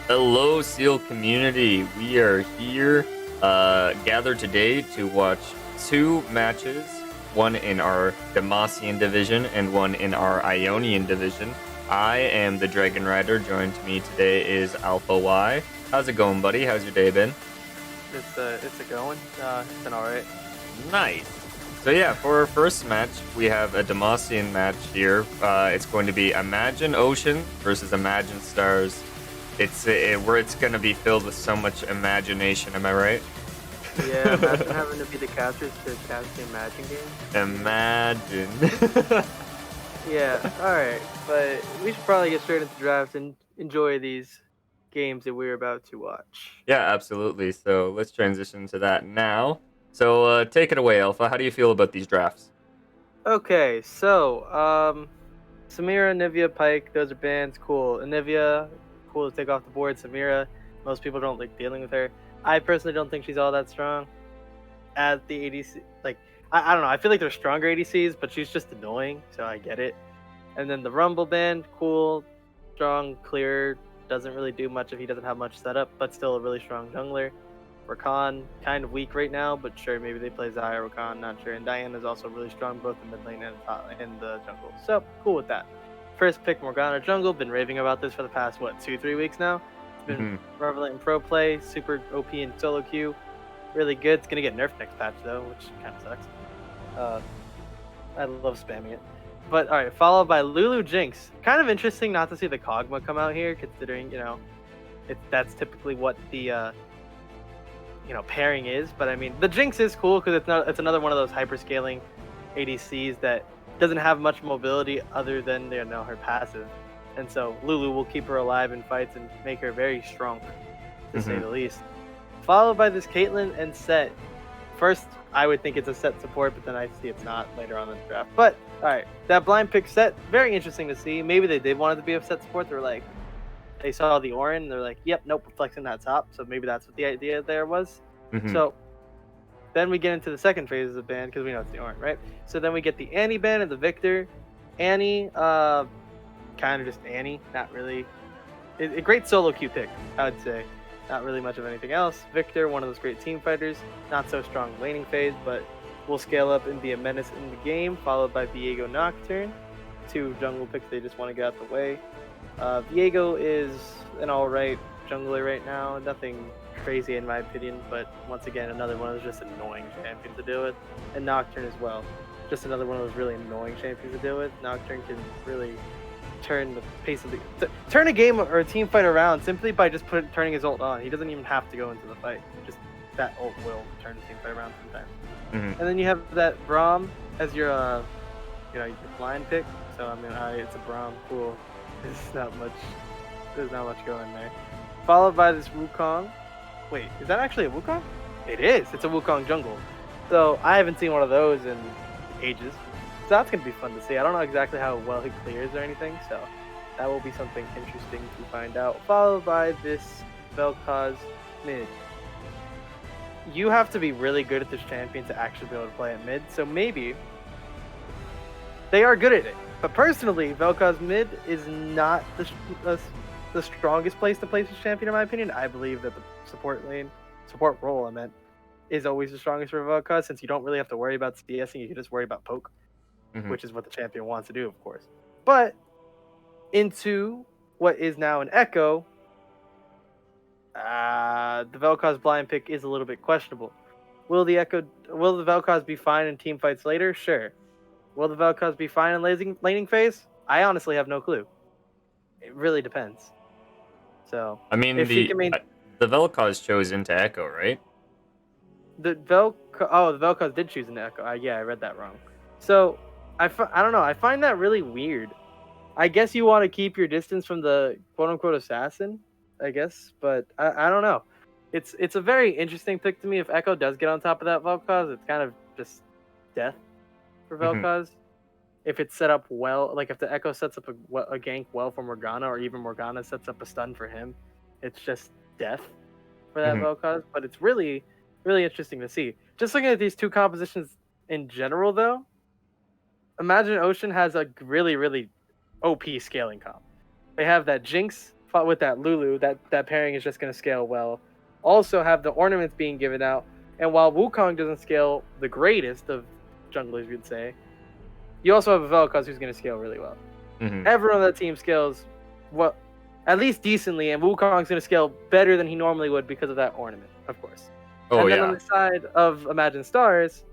Hello, SEAL community. We are here, gathered today to watch two matches, one in our Demacian division and one in our Ionian division. I am the Dragon Rider. Joined to me today is Alpha Y. How's it going, buddy? How's your day been? It's a going. It's been all right. Nice. So yeah, for our first match, we have a Demacian match here. It's going to be Imagine Ocean versus Imagine Stars. Where it's gonna be filled with so much imagination. Am I right? Yeah, imagine having to be the captures to cast the Imagine game. Imagine. Yeah, all right, but we should probably get straight into draft and enjoy these games that we're about to watch. Yeah, absolutely. So let's transition to that now. So take it away, Alpha. How do you feel about these drafts? Okay, so Samira, Nivea, Pike, those are bans. Cool. Nivea, cool to take off the board. Samira, most people don't like dealing with her. I personally don't think she's all that strong at the ADC. Like, I don't know. I feel like they're stronger ADCs, but she's just annoying, so I get it. And then the Rumble band, cool, strong, clear, doesn't really do much if he doesn't have much setup, but still a really strong jungler. Rakan, kind of weak right now, but sure, maybe they play Xayah or Rakan, not sure. And Diana is also really strong both in mid lane and in the jungle. So, cool with that. First pick, Morgana jungle. Been raving about this for the past, 2-3 weeks now? It's been prevalent in pro play, super OP in solo queue. Really good. It's going to get nerfed next patch, though, which kind of sucks. I love spamming it. But, alright, followed by Lulu Jinx. Kind of interesting not to see the Kog'Maw come out here, considering, that's typically what the pairing is. But I mean, the Jinx is cool because it's another one of those hyperscaling ADCs that doesn't have much mobility other than her passive, and so Lulu will keep her alive in fights and make her very strong, to say the least. Followed by this Caitlyn and Set. First, I would think it's a Set support, but then I see it's not later on in the draft. But all right, that blind pick Set, very interesting to see. Maybe they did want it to be a Set support. They saw the Orin, and they're like, yep, nope, we're flexing that top. So maybe that's what the idea there was. So then we get into the second phase of the ban, because we know it's the Orin, right? So then we get the Annie ban and the Victor. Annie, kind of just Annie, not really. A great solo queue pick, I would say. Not really much of anything else. Victor, one of those great team fighters. Not so strong laning phase, but will scale up and be a menace in the game, followed by Viego Nocturne. Two jungle picks they just want to get out the way. Viego is an alright jungler right now. Nothing crazy in my opinion, but once again, another one of those just annoying champions to deal with. And Nocturne as well. Just another one of those really annoying champions to deal with. Nocturne can really turn the pace of turn a game or a team fight around simply by just turning his ult on. He doesn't even have to go into the fight. Just that ult will turn the team fight around sometimes. And then you have that Braum as your your blind pick. So I mean, it's a Braum. Cool. There's not much going there. Followed by this Wukong. Wait, is that actually a Wukong? It is. It's a Wukong jungle. So I haven't seen one of those in ages. So that's going to be fun to see. I don't know exactly how well he clears or anything, so that will be something interesting to find out. Followed by this Vel'Koz mid. You have to be really good at this champion to actually be able to play at mid, so maybe they are good at it. But personally, Vel'Koz mid is not the strongest place to place this champion, in my opinion. I believe that the support role, is always the strongest for Vel'Koz, since you don't really have to worry about CSing, you can just worry about poke, which is what the champion wants to do, of course. But into what is now an Echo, the Vel'Koz blind pick is a little bit questionable. Will the Vel'Koz be fine in team fights later? Sure. Will the Vel'Koz be fine in laning phase? I honestly have no clue. It really depends. So I mean, if she can the Vel'Koz chose into Echo, right? The Vel'Koz did choose an Echo. Yeah, I read that wrong. So I don't know. I find that really weird. I guess you want to keep your distance from the quote-unquote assassin, I guess, but I don't know. It's a very interesting pick to me. If Echo does get on top of that Vel'Koz, it's kind of just death for Vel'Koz. If it's set up well, like if the Echo sets up a gank well for Morgana, or even Morgana sets up a stun for him, it's just death for that Vel'Koz. But it's really, really interesting to see. Just looking at these two compositions in general, though, Imagine Ocean has a really, really OP scaling comp. They have that Jinx with that Lulu, that pairing is just going to scale well. Also have the ornaments being given out, and while Wukong doesn't scale the greatest of junglers, we'd say, you also have a Vel'Koz who's going to scale really well. Everyone on that team scales at least decently, and Wukong's going to scale better than he normally would because of that ornament, of course. And then on the side of Imagine Stars,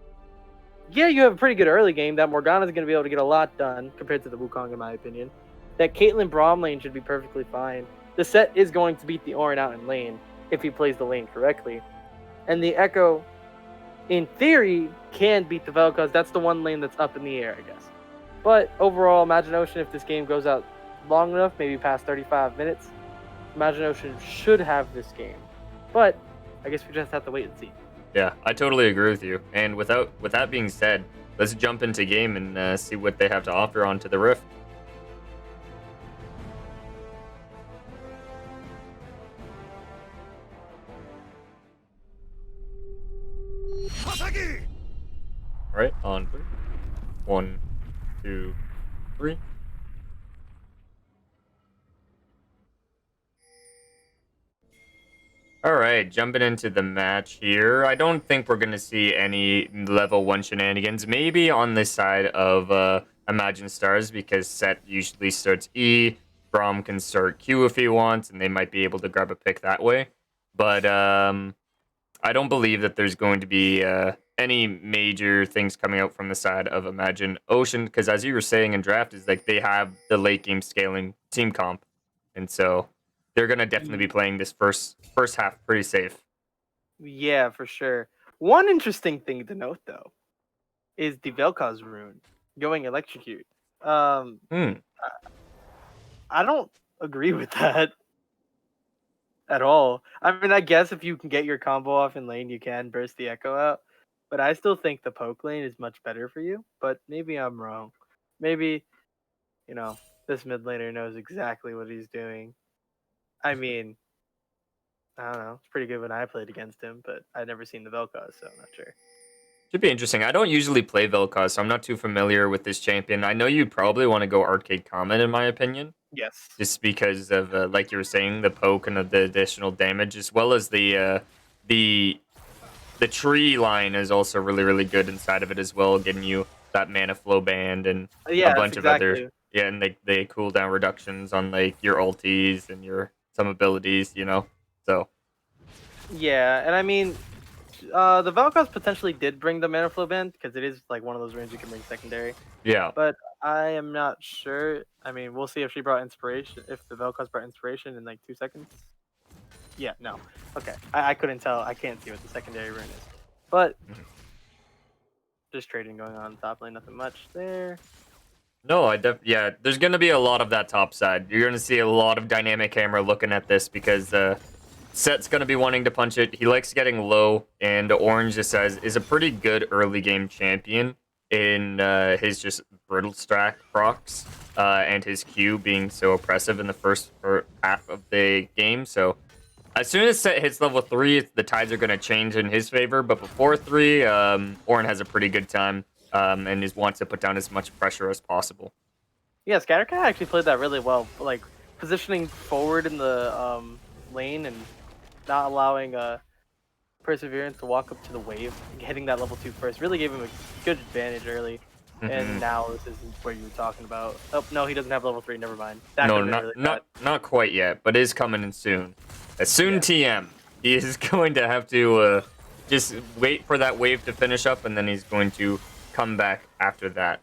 yeah, you have a pretty good early game. That Morgana's going to be able to get a lot done compared to the Wukong, in my opinion. That Caitlyn Braum lane should be perfectly fine. The set is going to beat the Auron out in lane if he plays the lane correctly. And the Echo, in theory, can beat the Vel'Koz. That's the one lane that's up in the air, I guess. But overall, Imagine Ocean, if this game goes out long enough, maybe past 35 minutes, Imagine Ocean should have this game. But I guess we just have to wait and see. Yeah, I totally agree with you. And with that being said, let's jump into game and see what they have to offer onto the Rift. All right, on 3. 1, 2, 3. All right, jumping into the match here. I don't think we're going to see any level 1 shenanigans. Maybe on this side of Imagine Stars, because Set usually starts E. Braum can start Q if he wants, and they might be able to grab a pick that way. But I don't believe that there's going to be any major things coming out from the side of Imagine Ocean, because as you were saying in draft, is like they have the late game scaling team comp, and so they're gonna definitely be playing this first half pretty safe. Yeah, for sure. One interesting thing to note though is the Vel'Koz rune going electrocute. I don't agree with that at all. I mean, I guess if you can get your combo off in lane, you can burst the Echo out. But I still think the poke lane is much better for you. But maybe I'm wrong. Maybe, this mid laner knows exactly what he's doing. I mean, I don't know. It's pretty good when I played against him, but I'd never seen the Vel'Koz, so I'm not sure. Should be interesting. I don't usually play Vel'Koz, so I'm not too familiar with this champion. I know you'd probably want to go Arcade Comet, in my opinion. Yes. Just because of, like you were saying, the poke and the additional damage, as well as the tree line is also really, really good inside of it as well, getting you that mana flow band and a bunch of other... Yeah, and they cooldown reductions on like your ultis and some abilities, so... Yeah, and I mean... the Vel'Koz potentially did bring the mana flow band, because it is like one of those runes you can bring secondary. Yeah. But I am not sure. I mean, we'll see if she brought inspiration, if the Vel'Koz brought inspiration in like 2 seconds. Yeah, no. Okay. I couldn't tell. I can't see what the secondary rune is. But just trading going on top lane, nothing much there. No, yeah, there's going to be a lot of that top side. You're going to see a lot of dynamic camera looking at this because Set's going to be wanting to punch it. He likes getting low, and Orange just says is a pretty good early game champion in his just brittle stack procs and his Q being so oppressive in the first half of the game. So as soon as Set hits level 3, the tides are going to change in his favor. But before 3, Orange has a pretty good time and wants to put down as much pressure as possible. Yeah, Scattercat actually played that really well, like positioning forward in the lane and not allowing Perseverance to walk up to the wave, hitting that level 2 first, really gave him a good advantage early. And now this is what you were talking about. Oh no, he doesn't have level 3. Never mind. That no, not quite yet, but is coming in soon. As soon TM, he is going to have to just wait for that wave to finish up, and then he's going to come back after that.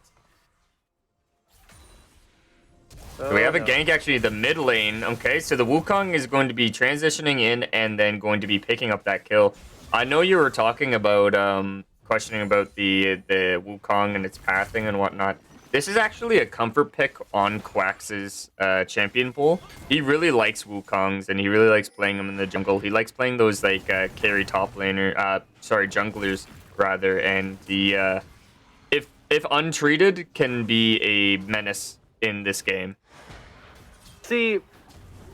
So we have a gank actually the mid lane. Okay, so the Wukong is going to be transitioning in and then going to be picking up that kill. I know you were talking about questioning about the Wukong and its pathing and whatnot. This is actually a comfort pick on Quax's champion pool. He really likes Wukongs and he really likes playing them in the jungle. He likes playing those like carry top laner, junglers rather, and the if untreated can be a menace in this game. See,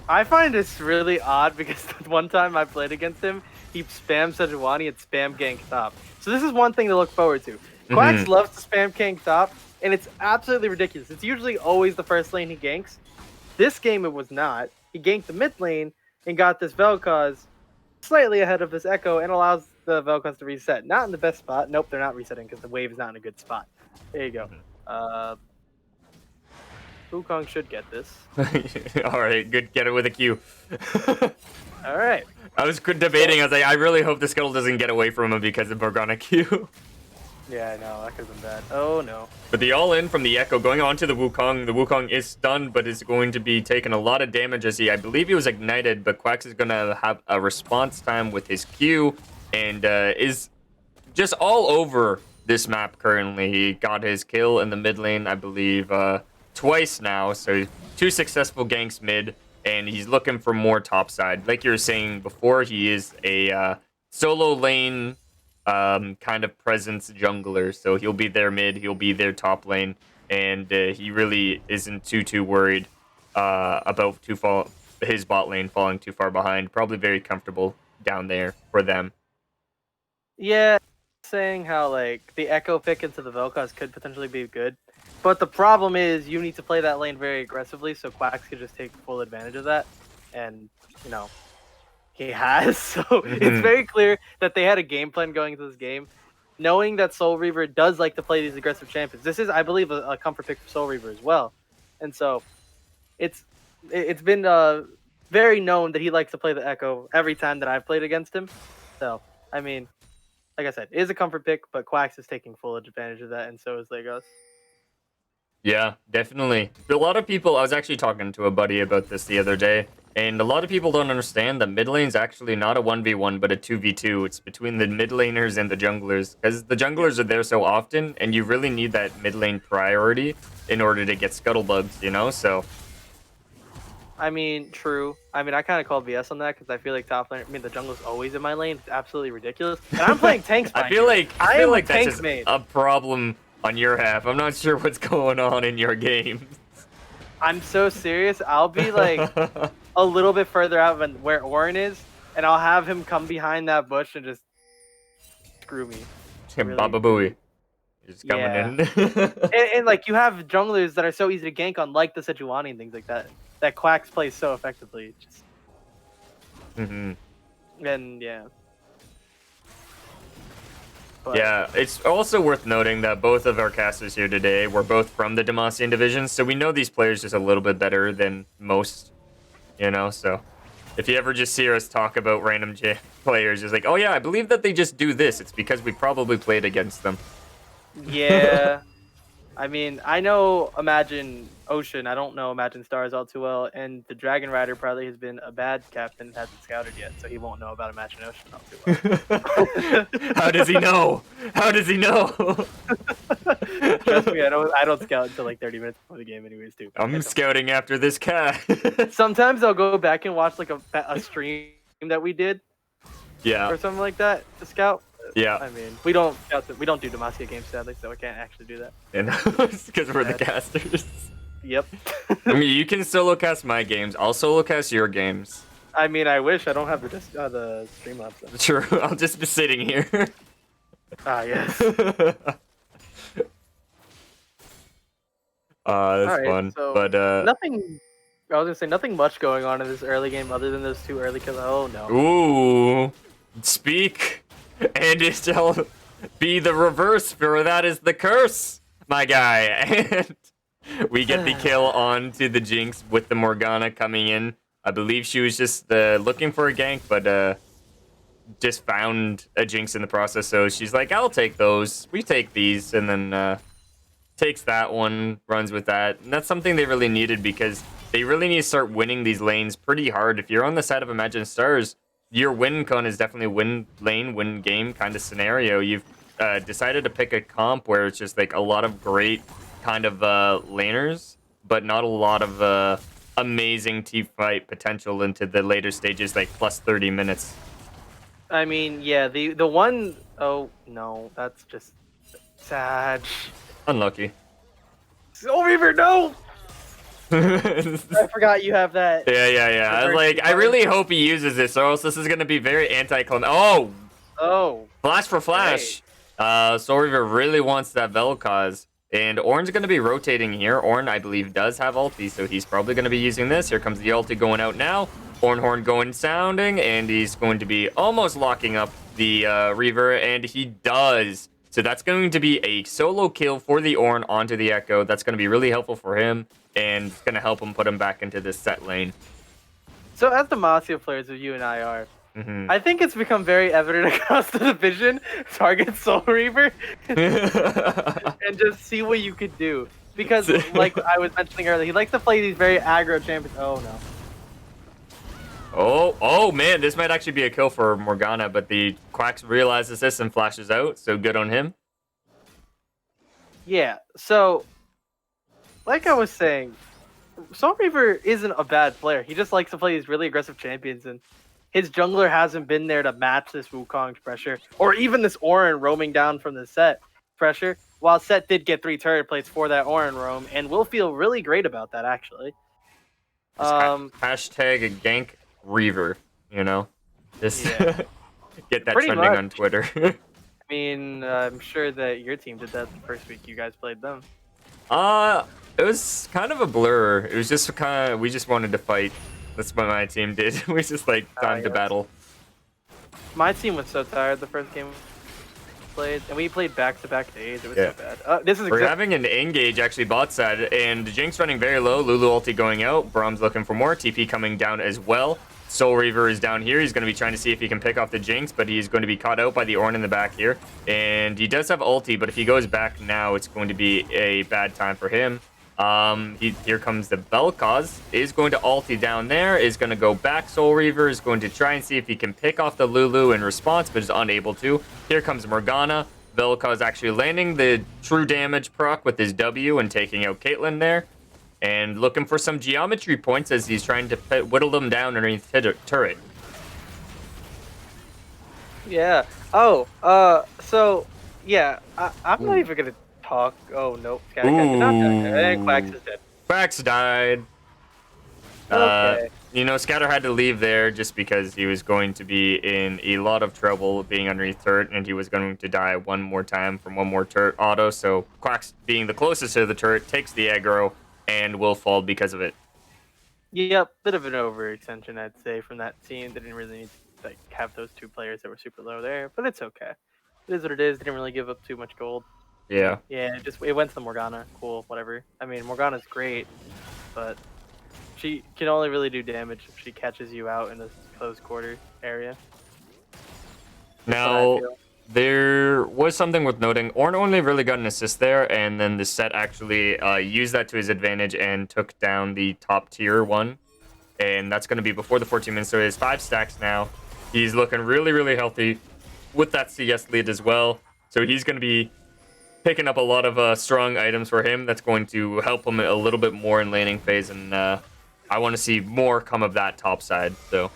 I find this really odd because one time I played against him, he spammed Sejuani and spam gank top. So this is one thing to look forward to. Quax loves to spam gank top, and it's absolutely ridiculous. It's usually always the first lane he ganks. This game it was not. he ganked the mid lane and got this Vel'Koz slightly ahead of this Echo and allows the Vel'Koz to reset. Not in the best spot. Nope, they're not resetting because the wave is not in a good spot. There you go. Wukong should get this. All right, good. Get it with a Q. All right. I was debating. I was like, I really hope the Scuttle doesn't get away from him because of Morgana Q. Yeah, I know. That could have been bad. Oh, no. But the all-in from the Echo going on to the Wukong. The Wukong is stunned, but is going to be taking a lot of damage as I believe he was ignited, but Quax is going to have a response time with his Q and is just all over this map currently. He got his kill in the mid lane, I believe, twice now. So 2 successful ganks mid, and he's looking for more topside. Like you were saying before, he is a solo lane kind of presence jungler, so he'll be their mid, he'll be their top lane, and he really isn't too worried about his bot lane falling too far behind. Probably very comfortable down there for them. Yeah, saying how like the Echo pick into the Vel'Koz could potentially be good, but the problem is you need to play that lane very aggressively, so Quax could just take full advantage of that, and you know. He has, so it's very clear that they had a game plan going into this game, knowing that Soul Reaver does like to play these aggressive champions. This is, I believe, a comfort pick for Soul Reaver as well, and so it's been very known that he likes to play the Echo every time that I've played against him. So I mean, like I said, it is a comfort pick, but Quax is taking full advantage of that, and so is Legos. Yeah, definitely. A lot of people, I was actually talking to a buddy about this the other day, and a lot of people don't understand that mid lane's actually not a 1v1, but a 2v2. It's between the mid laners and the junglers, because the junglers are there so often, and you really need that mid lane priority in order to get scuttlebugs, you know? So, I mean, true. I mean, I kind of called BS on that because I feel like top lane. I mean, the jungle's always in my lane. It's absolutely ridiculous. And I'm playing tanks. I feel like that's just a problem on your half. I'm not sure what's going on in your game. I'm so serious. I'll be like a little bit further out than where Orin is, and I'll have him come behind that bush and just screw me. Really. Baba Booey. Just coming in. and like you have junglers that are so easy to gank on, like the Sejuani and things like that. That Quax plays so effectively. Just... And yeah. But... Yeah, it's also worth noting that both of our casters here today were both from the Demacia division, so we know these players just a little bit better than most, you know, so if you ever just hear us talk about random players, it's like, oh yeah, I believe that they just do this. It's because we probably played against them. Yeah. I mean, I know Imagine Ocean. I don't know Imagine Stars all too well, and the Dragon Rider probably has been a bad captain and hasn't scouted yet, so he won't know about Imagine Ocean all too well. How does he know? How does he know? Trust me, I don't scout until like 30 minutes before the game, anyways. Too. I'm scouting after this cat. Sometimes I'll go back and watch like a stream that we did, or something like that to scout. Yeah. I mean, we don't do Demacia games sadly, so I can't actually do that. And because we're the casters. Yep. I mean, you can solo cast my games. I'll solo cast your games. I mean, I wish I don't have the Streamlabs. Then. True. I'll just be sitting here. Yes. That's fun. So but nothing. I was gonna say nothing much going on in this early game other than those 2 early kills. Oh no. Ooh. Speak. And it shall be the reverse, for that is the curse, my guy. And we get the kill onto the Jinx with the Morgana coming in. I believe she was just looking for a gank, but just found a Jinx in the process. So she's like, I'll take those. We take these. And then takes that one, runs with that. And that's something they really needed because they really need to start winning these lanes pretty hard. If you're on the side of Imagine Stars, your win con is definitely win lane, win game kind of scenario. You've decided to pick a comp where it's just like a lot of great kind of laners, but not a lot of amazing team fight potential into the later stages, like plus 30 minutes. I mean, yeah, the one oh no, that's just sad. Unlucky. Soul Reaver, no! I forgot you have that. Yeah. I was like, I really hope he uses this, or else this is going to be very anti-climactic. Oh! Flash for flash. Soul Reaver really wants that Vel'Koz. And Ornn's going to be rotating here. Ornn, I believe, does have ulti, so he's probably going to be using this. Here comes the ulti going out now. Ornhorn going sounding, and he's going to be almost locking up the Reaver, and he does. So that's going to be a solo kill for the Ornn onto the Echo. That's going to be really helpful for him, and it's going to help him put him back into this set lane. So as Demacia players, as you and I are, I think it's become very evident across the division, target Soul Reaver, and just see what you could do. Because, like I was mentioning earlier, he likes to play these very aggro champions. Oh, no. Oh, man, this might actually be a kill for Morgana, but the Quacks realizes this and flashes out, so good on him. Yeah, so, like I was saying, Soul Reaver isn't a bad player. He just likes to play these really aggressive champions, and his jungler hasn't been there to match this Wukong's pressure, or even this Ornn roaming down from the Set pressure. While Set did get 3 turret plates for that Ornn roam, and will feel really great about that, actually. Hashtag a gank Reaver, you know? Just get that Pretty trending much. on Twitter. I mean, I'm sure that your team did that the first week you guys played them. It was kind of a blur. It was just we just wanted to fight. That's what my team did. We just like time to battle. My team was so tired the first game we played, and we played back-to-back days. It was so bad. We're having an engage actually bot side, and Jinx running very low. Lulu ulti going out. Brahm's looking for more. TP coming down as well. Soul Reaver is down here. He's going to be trying to see if he can pick off the Jinx, but he's going to be caught out by the Ornn in the back here. And he does have ulti, but if he goes back now, it's going to be a bad time for him. Here comes the Vel'Koz, is going to ulti down there, is going to go back. Soul Reaver is going to try and see if he can pick off the Lulu in response, but is unable to. Here comes Morgana. Vel'Koz actually landing the true damage proc with his W and taking out Caitlyn there. And looking for some geometry points as he's trying to whittle them down underneath turret. Yeah. So, yeah, I'm not even going to talk. Oh, nope. And Quacks is dead. Quacks died. Okay. You know, Scatter had to leave there just because he was going to be in a lot of trouble being underneath turret, and he was going to die one more time from one more turret auto. So Quacks, being the closest to the turret, takes the aggro and will fall because of it. Yep, bit of an overextension, I'd say, from that team. They didn't really need to have those 2 players that were super low there, but it's okay. It is what it is. They didn't really give up too much gold. Yeah. Yeah, it went to the Morgana. Cool, whatever. I mean, Morgana's great, but she can only really do damage if she catches you out in a close quarter area. Now, there was something worth noting. Ornn only really got an assist there, and then the Set actually used that to his advantage and took down the top tier one. And that's going to be before the 14 minutes, so he has 5 stacks now. He's looking really, really healthy with that CS lead as well. So he's going to be picking up a lot of strong items for him. That's going to help him a little bit more in laning phase, and I want to see more come of that top side. So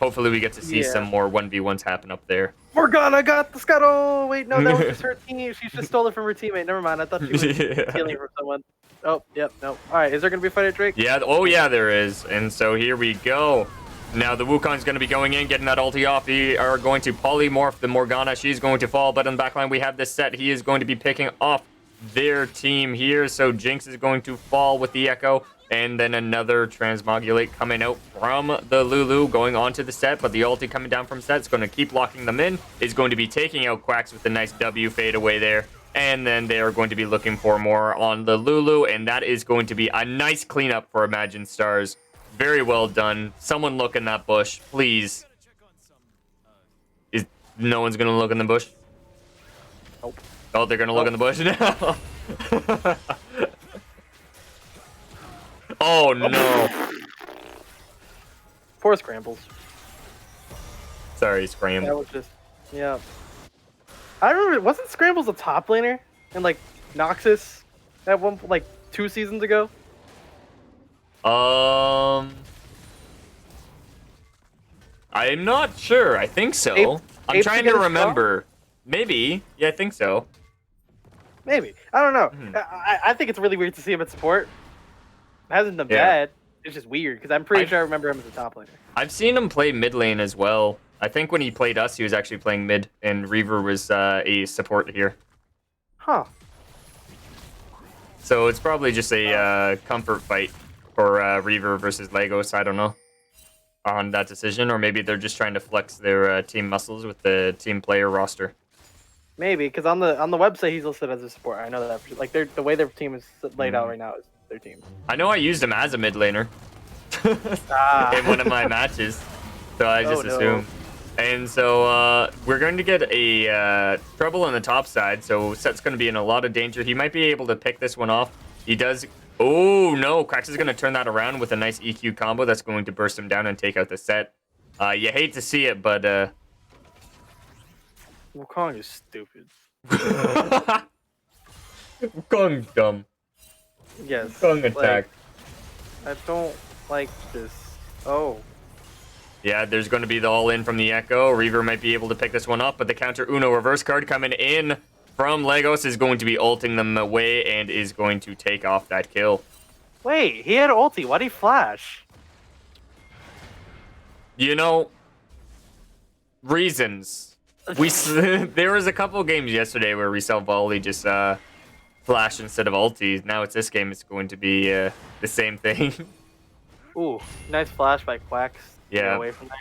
hopefully we get to see some more 1v1s happen up there. Morgana got the scuttle! Wait, no, that was just her team. She just stole it from her teammate. Never mind, I thought she was stealing it from someone. Oh, yep, no. Alright, is there going to be a fight at Drake? Yeah, oh yeah, there is. And so here we go. Now the Wukong's going to be going in, getting that ulti off. They are going to polymorph the Morgana. She's going to fall, but in the backline we have this Set. He is going to be picking off their team here. So Jinx is going to fall with the Echo. And then another Transmogulate coming out from the Lulu, going onto the Set, but the ulti coming down from Set is going to keep locking them in. Is going to be taking out Quacks with a nice W fade away there. And then they are going to be looking for more on the Lulu, and that is going to be a nice cleanup for Imagine Stars. Very well done. Someone look in that bush, please. No one's going to look in the bush? Nope. Oh, they're going to look in the bush now. Oh, no. Poor Scrambles. Sorry, Scram. That was just, yeah. I remember, wasn't Scrambles a top laner in, like, Noxus at one, like, 2 seasons ago? I'm not sure. I think so. I'm trying to remember. Maybe. Yeah, I think so. Maybe. I don't know. I think it's really weird to see him at support. It hasn't been bad. It's just weird, because I'm pretty sure I remember him as a top laner. I've seen him play mid lane as well. I think when he played us, he was actually playing mid, and Reaver was a support here. Huh. So it's probably just a comfort fight for Reaver versus Legos. I don't know on that decision, or maybe they're just trying to flex their team muscles with the team player roster. Maybe because on the website he's listed as a support. I know that. Like the way their team is laid out right now is their team. I know I used him as a mid laner in one of my matches, so I just assumed. And so we're going to get a trouble on the top side, so Set's going to be in a lot of danger. He might be able to pick this one off. He does. Oh, no. Krax is going to turn that around with a nice EQ combo that's going to burst him down and take out the Set. You hate to see it, but... Wukong is stupid. Wukong's dumb. Yes. Wukong attack. I don't like this. Oh. Yeah, there's going to be the all-in from the Echo. Reaver might be able to pick this one up, but the counter Uno reverse card coming in from Legos is going to be ulting them away and is going to take off that kill. Wait, he had ulti. Why'd he flash? You know, reasons. There was a couple games yesterday where we saw Volley just flash instead of ulti. Now it's this game. It's going to be the same thing. Ooh, nice flash by Quacks. Yeah. Away from there.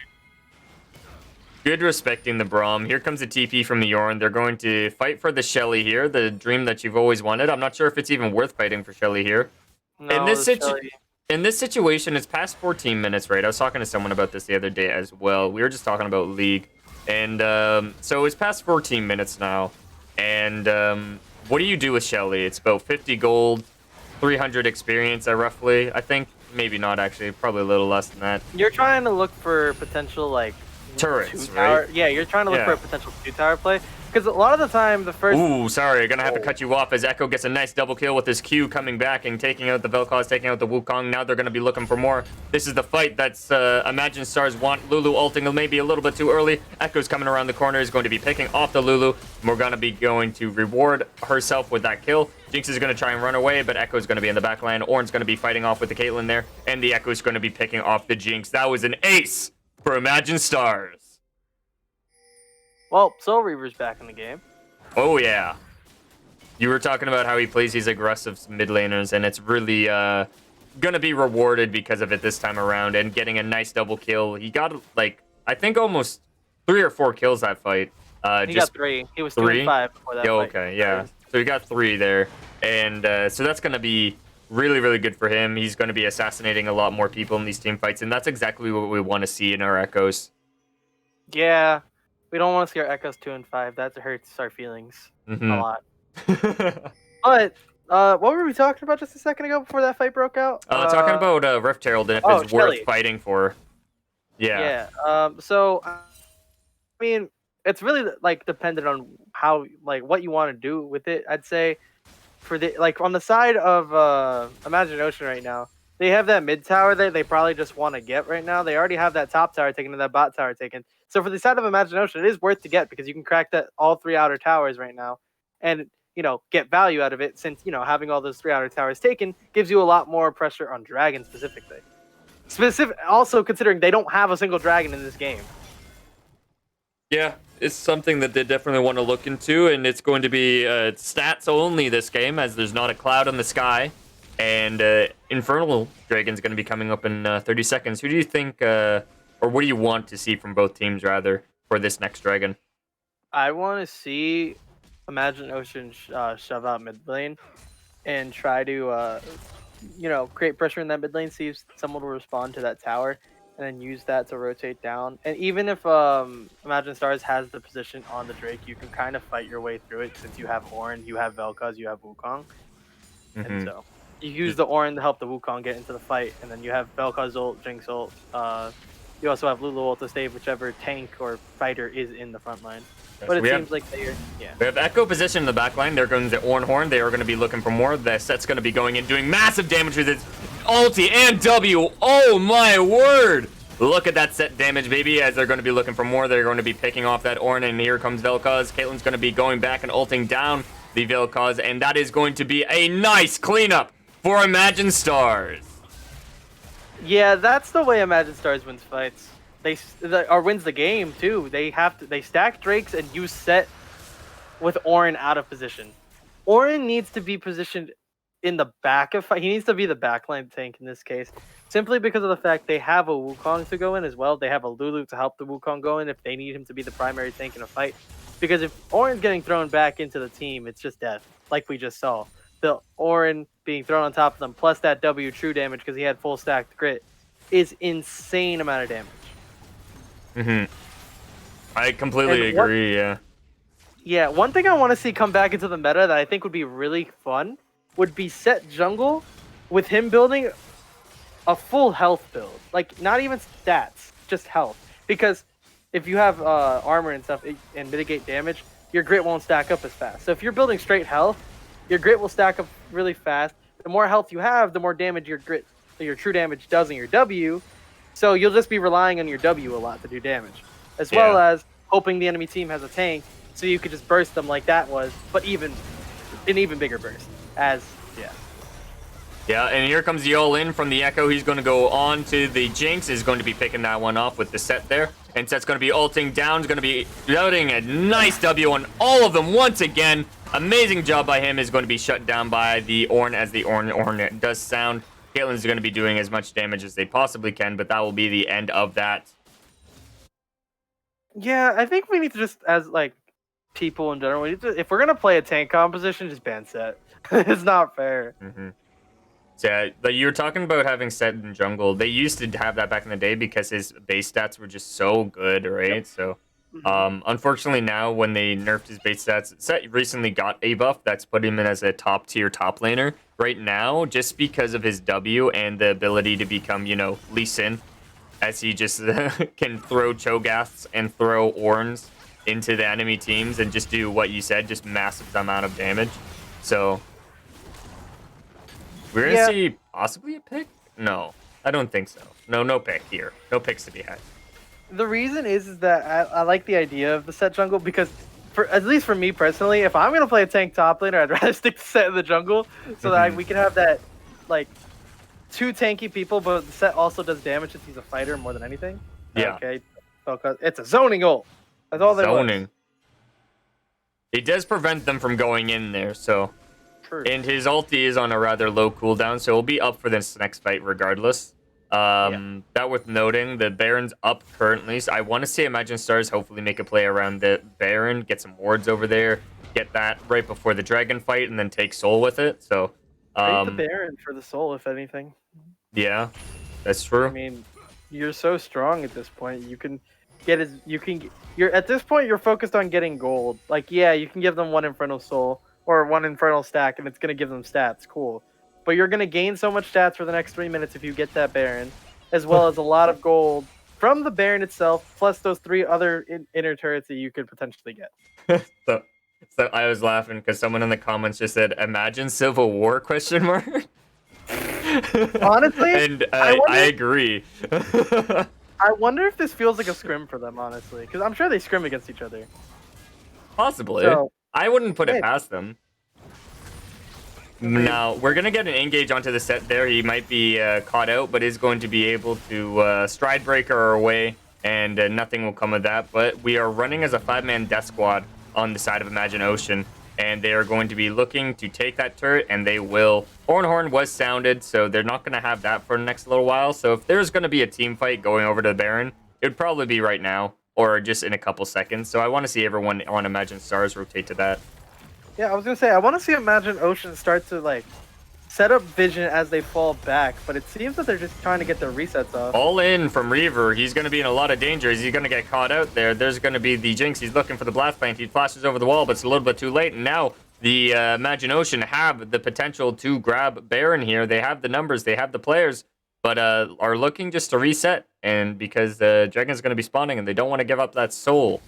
Good respecting the Braum. Here comes a TP from the Yorn. They're going to fight for the Shelly here, the dream that you've always wanted. I'm not sure if it's even worth fighting for Shelly here. No, in this situation, it's past 14 minutes, right? I was talking to someone about this the other day as well. We were just talking about League. And so it's past 14 minutes now. And what do you do with Shelly? It's about 50 gold, 300 experience, roughly. I think maybe not, actually. Probably a little less than that. You're trying to look for potential, like... turrets, right? Yeah, you're trying to look for a potential 2-tower play. Because a lot of the time, the first... Ooh, sorry, I'm going to have to cut you off as Echo gets a nice double kill with his Q coming back and taking out the Vel'Koz, taking out the Wukong. Now they're going to be looking for more. This is the fight that's Imagine Stars want. Lulu ulting maybe a little bit too early. Echo's coming around the corner, is going to be picking off the Lulu. Morgana be going to reward herself with that kill. Jinx is going to try and run away, but Echo's going to be in the back line. Ornn's going to be fighting off with the Caitlyn there, and the Echo's going to be picking off the Jinx. That was an ace for Imagine Stars. Well, Soul Reaver's back in the game. Oh, yeah. You were talking about how he plays these aggressive mid laners, and it's really going to be rewarded because of it this time around, and getting a nice double kill. He got, like, I think almost 3 or 4 kills that fight. He got 3. He was 2 and 5 before that fight. Okay, yeah. So he got 3 there. And so that's going to be really, really good for him. He's going to be assassinating a lot more people in these team fights, and that's exactly what we want to see in our Echoes. Yeah. We don't want to see our Echoes 2 and 5. That hurts our feelings a lot. But what were we talking about just a second ago before that fight broke out? Talking about Rift Herald and if it's worth fighting for. Yeah. Yeah. So, I mean, it's really like dependent on how, like, what you want to do with it. I'd say for the on the side of Imagine Ocean right now, they have that mid tower that they probably just want to get right now. They already have that top tower taken and that bot tower taken. So for the side of Imagine Ocean, it is worth to get because you can crack that all 3 outer towers right now, and get value out of it. Since having all those 3 outer towers taken gives you a lot more pressure on Dragon specifically. Also considering they don't have a single Dragon in this game. Yeah, it's something that they definitely want to look into, and it's going to be stats only this game, as there's not a cloud in the sky. And Infernal Dragon's going to be coming up in 30 seconds. Who do you think, or what do you want to see from both teams, rather, for this next Dragon? I want to see Imagine Ocean shove out mid lane and try to, create pressure in that mid lane, see if someone will respond to that tower, and then use that to rotate down. And even if Imagine Stars has the position on the Drake, you can kind of fight your way through it since you have Ornn, you have Vel'Koz, you have Wukong. And so you use the Ornn to help the Wukong get into the fight, and then you have Vel'Koz ult, Jinx ult. You also have Lulu ult to save whichever tank or fighter is in the front line. But it seems like they're... Yeah. We have Echo position in the back line. They're going to Ornn Horn. They are going to be looking for more. The Set's going to be going in, doing massive damage with its ulti and W. Oh, my word! Look at that Set damage, baby, as they're going to be looking for more. They're going to be picking off that Ornn, and here comes Vel'Koz. Caitlyn's going to be going back and ulting down the Vel'Koz, and that is going to be a nice cleanup for Imagine Stars. Yeah, that's the way Imagine Stars wins fights. Or wins the game too. They stack Drakes and use Set with Ornn out of position. Ornn needs to be positioned in the back of fight. He needs to be the backline tank in this case, simply because of the fact they have a Wukong to go in as well. They have a Lulu to help the Wukong go in if they need him to be the primary tank in a fight. Because if Orin's getting thrown back into the team, it's just death, like we just saw. The Orin being thrown on top of them, plus that W true damage because he had full stacked grit, is insane amount of damage. I completely agree, yeah. Yeah, one thing I want to see come back into the meta that I think would be really fun would be set jungle with him building a full health build. Like, not even stats, just health. Because if you have armor and stuff and mitigate damage, your grit won't stack up as fast. So if you're building straight health, your grit will stack up really fast. The more health you have, the more damage your grit, your true damage does in your W. So you'll just be relying on your W a lot to do damage. As well as hoping the enemy team has a tank, so you could just burst them like that was, but an even bigger burst. Yeah, and here comes the all-in from the Echo. He's going to go on to the Jinx. Is going to be picking that one off with the Set there. And Set's going to be ulting down. He's going to be loading a nice W on all of them once again. Amazing job by him. Is going to be shut down by the Ornn as the Ornn does sound. Caitlyn's going to be doing as much damage as they possibly can, but that will be the end of that. Yeah, I think we need to just, as like people in general, we need to, if we're gonna play a tank composition, just ban Set. It's not fair. Yeah, but you were talking about having Set in jungle. They used to have that back in the day because his base stats were just so good, right? Yep. So, unfortunately now when they nerfed his base stats, Set recently got a buff that's put him in as a top tier top laner. Right now, just because of his W and the ability to become, you know, Lee Sin, as he just can throw Cho'Gaths and throw Ornns into the enemy teams and just do what you said, just massive amount of damage. So we're gonna see possibly a pick? No, I don't think so. No pick here. No picks to be had. The reason is that I like the idea of the Set jungle because, at least for me personally, if I'm gonna play a tank top laner, I'd rather stick to Set in the jungle so that we can have that, like, two tanky people, but the Set also does damage if he's a fighter more than anything. Yeah. Okay. Because it's a zoning ult. That's all there was. Zoning. It does prevent them from going in there, so. True. And his ulti is on a rather low cooldown, so he'll be up for this next fight regardless. That worth noting, the Baron's up currently, so I want to see Imagine Stars hopefully make a play around the Baron, get some wards over there, get that right before the Dragon fight, and then take Soul with it. So, trade the Baron for the Soul, if anything. Yeah, that's true. I mean, you're so strong at this point. You can get you're at this point you're focused on getting gold. Like, yeah, you can give them one Infernal Soul or one Infernal stack, and it's gonna give them stats. Cool. But you're going to gain so much stats for the next 3 minutes if you get that Baron, as well as a lot of gold from the Baron itself, plus those 3 other inner turrets that you could potentially get. so I was laughing because someone in the comments just said, "Imagine Civil War?" question mark. Honestly, and I agree. I wonder if this feels like a scrim for them, honestly, because I'm sure they scrim against each other. Possibly. So, I wouldn't put it past them. Now, we're going to get an engage onto the Set there. He might be caught out, but is going to be able to stride breaker our way, and nothing will come of that. But we are running as a 5-man death squad on the side of Imagine Ocean, and they are going to be looking to take that turret, and they will. Horn was sounded, so they're not going to have that for the next little while. So if there's going to be a team fight going over to the Baron, it would probably be right now, or just in a couple seconds. So I want to see everyone on Imagine Stars rotate to that. Yeah, I was gonna say I want to see Imagine Ocean start to like set up vision as they fall back, but it seems that they're just trying to get their resets off. All in from Reaver. He's gonna be in a lot of danger. He's gonna get caught out there. There's gonna be the Jinx. He's looking for the blast plant. He flashes over the wall, but it's a little bit too late. And now the Imagine Ocean have the potential to grab Baron here. They have the numbers. They have the players, but are looking just to reset. And because the Dragon's gonna be spawning, and they don't want to give up that soul.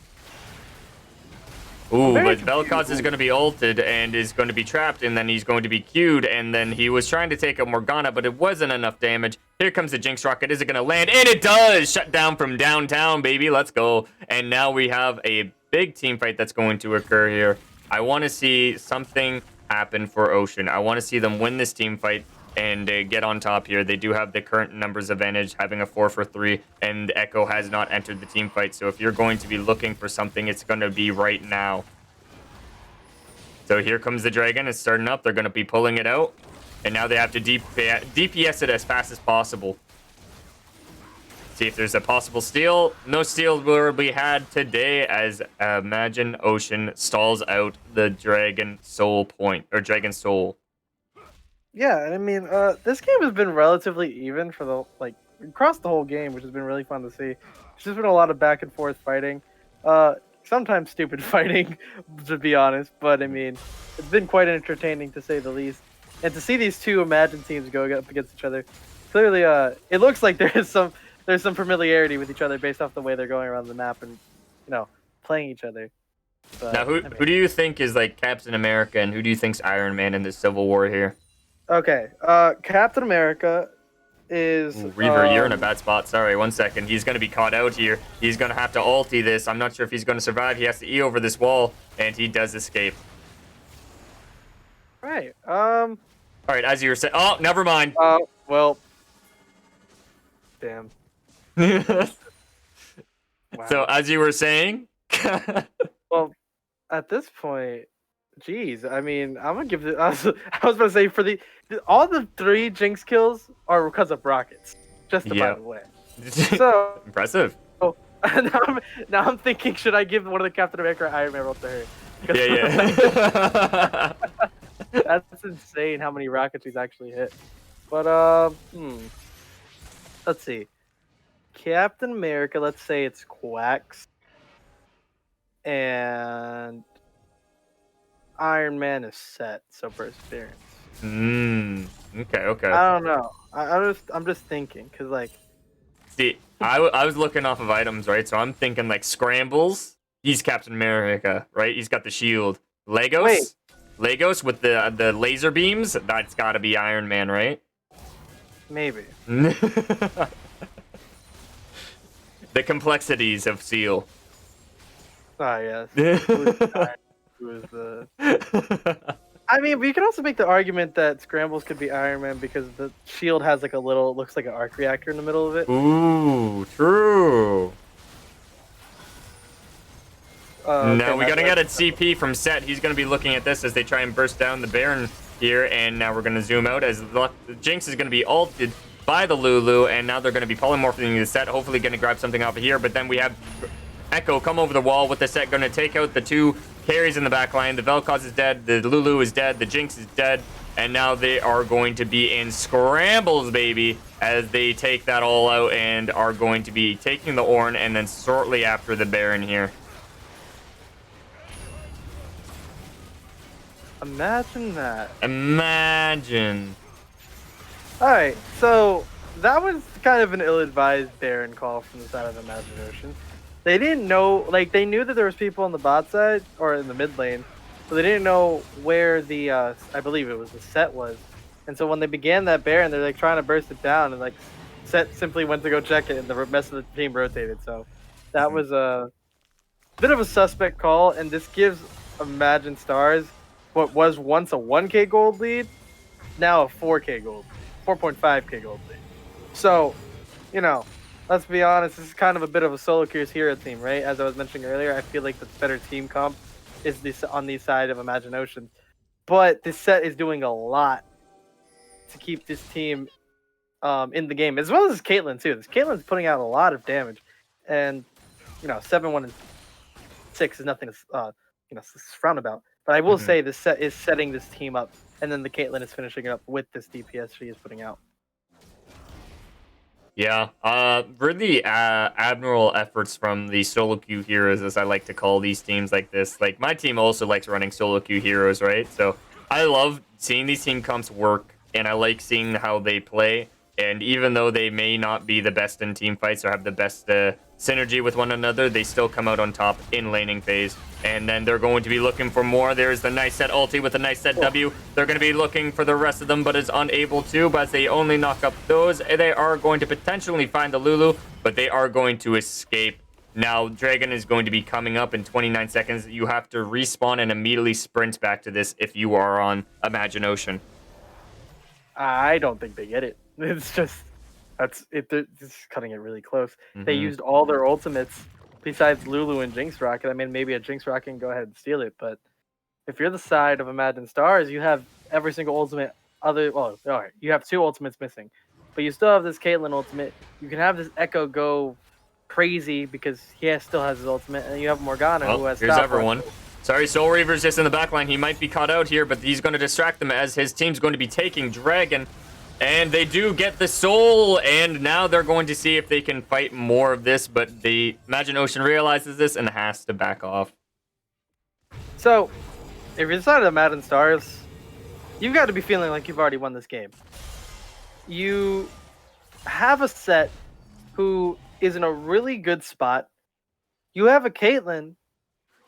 Ooh, but Vel'Koz is going to be ulted and is going to be trapped, and then he's going to be queued, and then he was trying to take a Morgana, but it wasn't enough damage. Here comes the Jinx Rocket. Is it going to land? And it does! Shut down from downtown, baby. Let's go. And now we have a big team fight that's going to occur here. I want to see something happen for Ocean. I want to see them win this team fight and get on top here. They do have the current numbers advantage, having a 4-for-3, and Echo has not entered the team fight. So if you're going to be looking for something, it's going to be right now. So here comes the Dragon. It's starting up. They're going to be pulling it out. And now they have to DPS it as fast as possible. See if there's a possible steal. No steal will be had today as Imagine Ocean stalls out the Dragon Soul point, or Dragon Soul. Yeah, and I mean, this game has been relatively even for the across the whole game, which has been really fun to see. There's just been a lot of back and forth fighting, sometimes stupid fighting, to be honest. But I mean, it's been quite entertaining to say the least. And to see these two Imagine teams go up against each other, clearly, it looks like there's some familiarity with each other based off the way they're going around the map and playing each other. But, Now, who do you think is like Captain America, and who do you think's Iron Man in this Civil War here? Okay, Captain America is... Ooh, Reaver, you're in a bad spot. Sorry, 1 second. He's going to be caught out here. He's going to have to ulti this. I'm not sure if he's going to survive. He has to E over this wall, and he does escape. Right. All right, as you were saying... Oh, never mind. Well... Damn. Wow. Wow. So, as you were saying... Well, at this point... Jeez, I mean, I'm gonna give it. I was about to say all the 3 Jinx kills are because of rockets. Just by the way. So impressive. Oh, now I'm thinking, should I give one of the Captain America or Iron Man roles to her? Yeah. That's insane how many rockets he's actually hit. But let's see. Captain America. Let's say it's Quacks. And Iron Man is set, so perseverance. Okay. I don't know. I'm just thinking, cause like. See, I was looking off of items, right? So I'm thinking like scrambles. He's Captain America, right? He's got the shield. Legos. Wait. Legos with the laser beams. That's got to be Iron Man, right? Maybe. The complexities of Seal. Oh yes. Who's the... I mean, we could also make the argument that Scrambles could be Iron Man because the shield has like looks like an arc reactor in the middle of it. Ooh, true. Now we gotta get a CP from Set. He's gonna be looking at this as they try and burst down the Baron here, and now we're gonna zoom out as the Jinx is gonna be ulted by the Lulu, and now they're gonna be polymorphing the Set, hopefully gonna grab something off of here, but then we have Echo come over the wall with the Set, gonna take out the 2 carries in the back line. The Vel'Koz is dead, the Lulu is dead, the Jinx is dead, and now they are going to be in scrambles, baby, as they take that all out and are going to be taking the Ornn and then shortly after the Baron here. Imagine that. Imagine. Alright, so that was kind of an ill-advised Baron call from the side of Imagine Ocean. They didn't know, like, they knew that there was people on the bot side, or in the mid lane, but they didn't know where the, I believe it was the Set was. And so when they began that Baron, they're, like, trying to burst it down, and, like, Set simply went to go check it, and the rest of the team rotated. So that was a bit of a suspect call, and this gives Imagine Stars what was once a 1k gold lead, now a 4k gold, 4.5k gold lead. So, let's be honest, this is kind of a bit of a solo queues hero team, right? As I was mentioning earlier, I feel like the better team comp is on the side of Imagine Ocean. But this Set is doing a lot to keep this team in the game, as well as Caitlyn too. This Caitlyn's putting out a lot of damage, and 7-1 and 6 is nothing to frown about. But I will say this Set is setting this team up, and then the Caitlyn is finishing it up with this DPS she is putting out. Yeah, really admirable efforts from the solo queue heroes, as I like to call these teams like this. Like, my team also likes running solo queue heroes, right? So I love seeing these team comps work, and I like seeing how they play. And even though they may not be the best in team fights or have the best synergy with one another, they still come out on top in laning phase. And then they're going to be looking for more. There's the nice Set ulti with a nice Set W. They're going to be looking for the rest of them, but is unable to. But as they only knock up those, they are going to potentially find the Lulu, but they are going to escape. Now, Dragon is going to be coming up in 29 seconds. You have to respawn and immediately sprint back to this if you are on Imagine Ocean. I don't think they get it. It's just, that's it. They're just cutting it really close. They used all their ultimates besides Lulu and Jinx Rocket. I mean, maybe a Jinx Rocket can go ahead and steal it, but if you're the side of Imagine Stars, you have every single ultimate other. Well, all right, you have 2 ultimates missing, but you still have this Caitlyn ultimate. You can have this Echo go crazy because he still has his ultimate, and you have Morgana who Oh, has here's stop everyone. rush. Sorry, Soul Reaver's just in the backline. He might be caught out here, but he's going to distract them as his team's going to be taking Dragon. And they do get the Soul, and now they're going to see if they can fight more of this, but the Imagine Ocean realizes this and has to back off. So, if you decided to Madden Stars, you've got to be feeling like you've already won this game. You have a set who is in a really good spot. You have a Caitlyn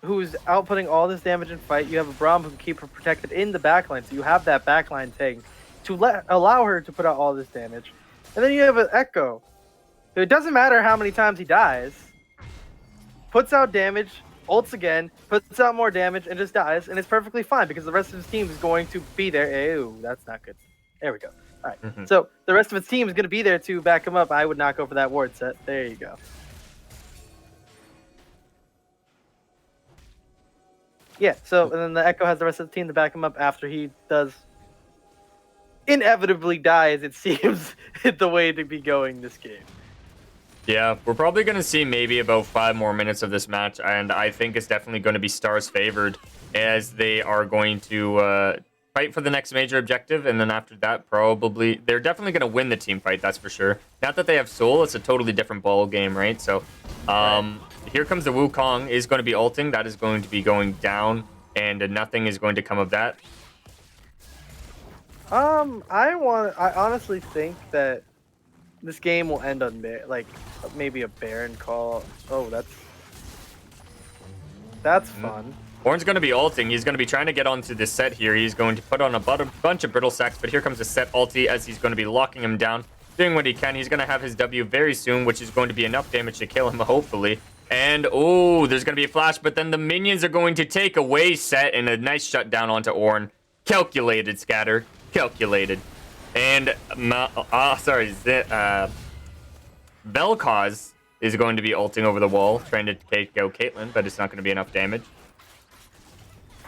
who's outputting all this damage in fight. You have a Braum who can keep her protected in the backline, so you have that backline tank to allow her to put out all this damage. And then you have an Echo. It doesn't matter how many times he dies. Puts out damage, ults again, puts out more damage, and just dies. And it's perfectly fine because the rest of his team is going to be there. Ew, that's not good. There we go. All right. So the rest of its team is going to be there to back him up. I would not go for that ward set. There you go. Yeah, so and then the Echo has the rest of the team to back him up after he does inevitably dies, it seems, the way to be going this game. Yeah, we're probably going to see maybe about 5 more minutes of this match, and I think it's definitely going to be Stars favored as they are going to fight for the next major objective, and then after that, probably they're definitely going to win the team fight, that's for sure. Not that they have Soul, it's a totally different ball game, right? So, here comes the Wukong, is going to be ulting, that is going to be going down, and nothing is going to come of that. I honestly think that this game will end on like maybe a Baron call. Oh, that's fun. Ornn's going to be ulting. He's going to be trying to get onto this set here. He's going to put on a bunch of brittle sacks, but here comes the set ulti as he's going to be locking him down, doing what he can. He's going to have his W very soon, which is going to be enough damage to kill him, hopefully. And, oh, there's going to be a flash, but then the minions are going to take away set and a nice shutdown onto Ornn. Calculated, Scatter. Calculated. And, Vel'Koz is going to be ulting over the wall, trying to take out Caitlyn, but it's not going to be enough damage.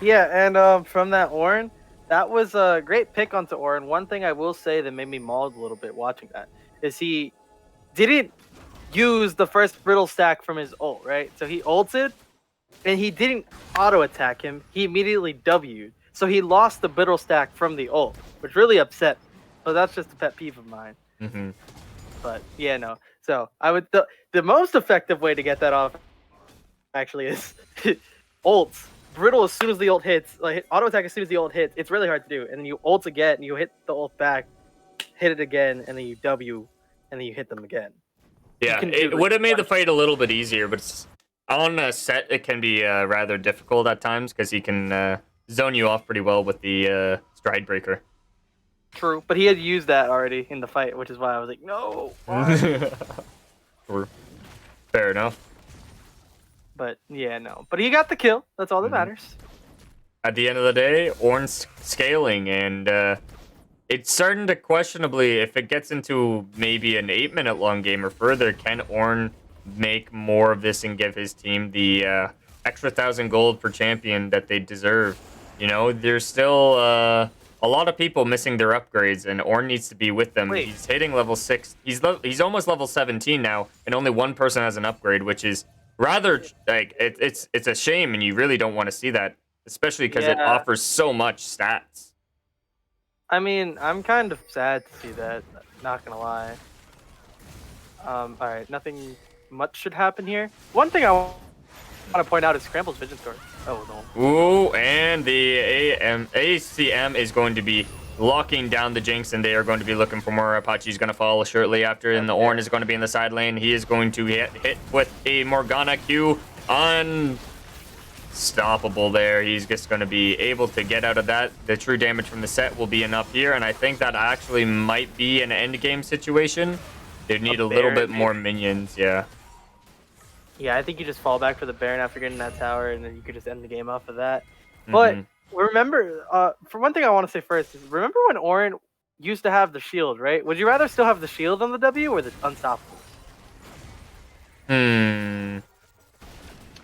Yeah, and from that Ornn, that was a great pick onto Ornn. One thing I will say that made me mauled a little bit watching that is he didn't use the first brittle stack from his ult, right? So he ulted, and he didn't auto-attack him. He immediately W'd. So he lost the brittle stack from the ult, which really upset me. So that's just a pet peeve of mine. But yeah, no. So I would the most effective way to get that off actually is ults. Brittle as soon as the ult hits, like auto attack as soon as the ult hits. It's really hard to do, and then you ult again, you hit the ult back, hit it again, and then you W, and then you hit them again. Yeah, it would have made the fight a little bit easier, but on a set it can be rather difficult at times because he can zone you off pretty well with the Stride Breaker. True, but he had used that already in the fight, which is why I was like, no. Fair enough. But yeah, no. But he got the kill. That's all that matters. At the end of the day, Ornn's scaling, and it's starting to questionably, if it gets into maybe an 8-minute long game or further, can Ornn make more of this and give his team the extra 1,000 gold per champion that they deserve? You know, there's still a lot of people missing their upgrades, and Ornn needs to be with them. Wait. He's hitting level 6. He's almost level 17 now, and only one person has an upgrade, which is rather like it's a shame, and you really don't want to see that, especially because it offers so much stats. I mean, I'm kind of sad to see that, not gonna lie. Alright, nothing much should happen here. One thing I want to point out is Scramble's Vision Sword. Oh, no. Ooh, and the ACM is going to be locking down the Jinx, and they are going to be looking for more. Apache's going to follow shortly after, and the Ornn is going to be in the side lane. He is going to hit with a Morgana Q. Unstoppable there. He's just going to be able to get out of that. The true damage from the set will be enough here, and I think that actually might be an endgame situation. They need a little bit more minions, yeah. Yeah, I think you just fall back for the Baron after getting that tower, and then you could just end the game off of that. But remember, for one thing I want to say first is, remember when Ornn used to have the shield, right? Would you rather still have the shield on the W or the Unstoppable?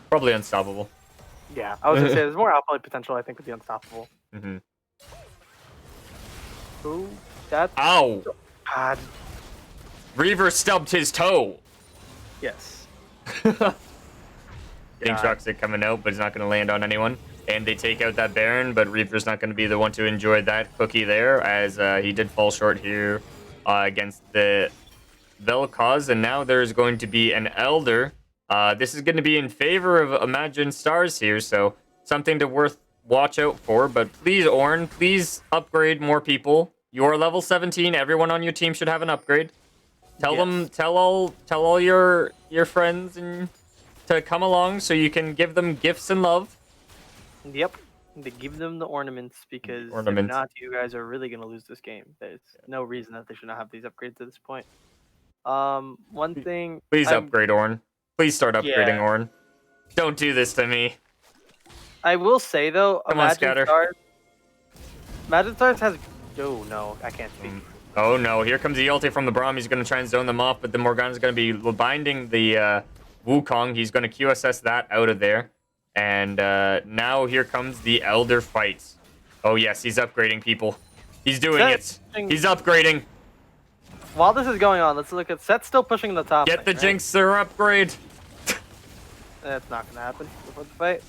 Probably Unstoppable. Yeah, I was going to say there's more outplay potential, I think, with the Unstoppable. Ooh, that's Ow! God. Reaver stubbed his toe. Yes. King God. Shark's coming out, but he's not going to land on anyone. And they take out that Baron, but Reaver's not going to be the one to enjoy that cookie there, as he did fall short here against the Vel'Koz. And now there's going to be an Elder. This is going to be in favor of Imagine Stars here, so something to watch out for. But please, Ornn, please upgrade more people. You're level 17. Everyone on your team should have an upgrade. Tell them, Yes. tell all your friends and to come along so you can give them gifts and love. Yep. To give them the ornaments because if Ornament. not, you guys are really gonna lose this game. There's no reason that they should not have these upgrades at this point. One thing Please upgrade Ornn. Please start yeah, upgrading Ornn. Don't do this to me. I will say though, Come on, Scatter. Imagine Stars has. Oh no, I can't speak. Oh no, here comes the ulti from the Braum. He's going to try and zone them off, but the Morgana's going to be binding the Wukong. He's going to QSS that out of there. And now here comes the Elder fight. Oh yes, he's upgrading people. He's doing it. He's upgrading. While this is going on, let's look at Set's still pushing the top. Get the right? Jinxer upgrade. That's not gonna happen before the fight.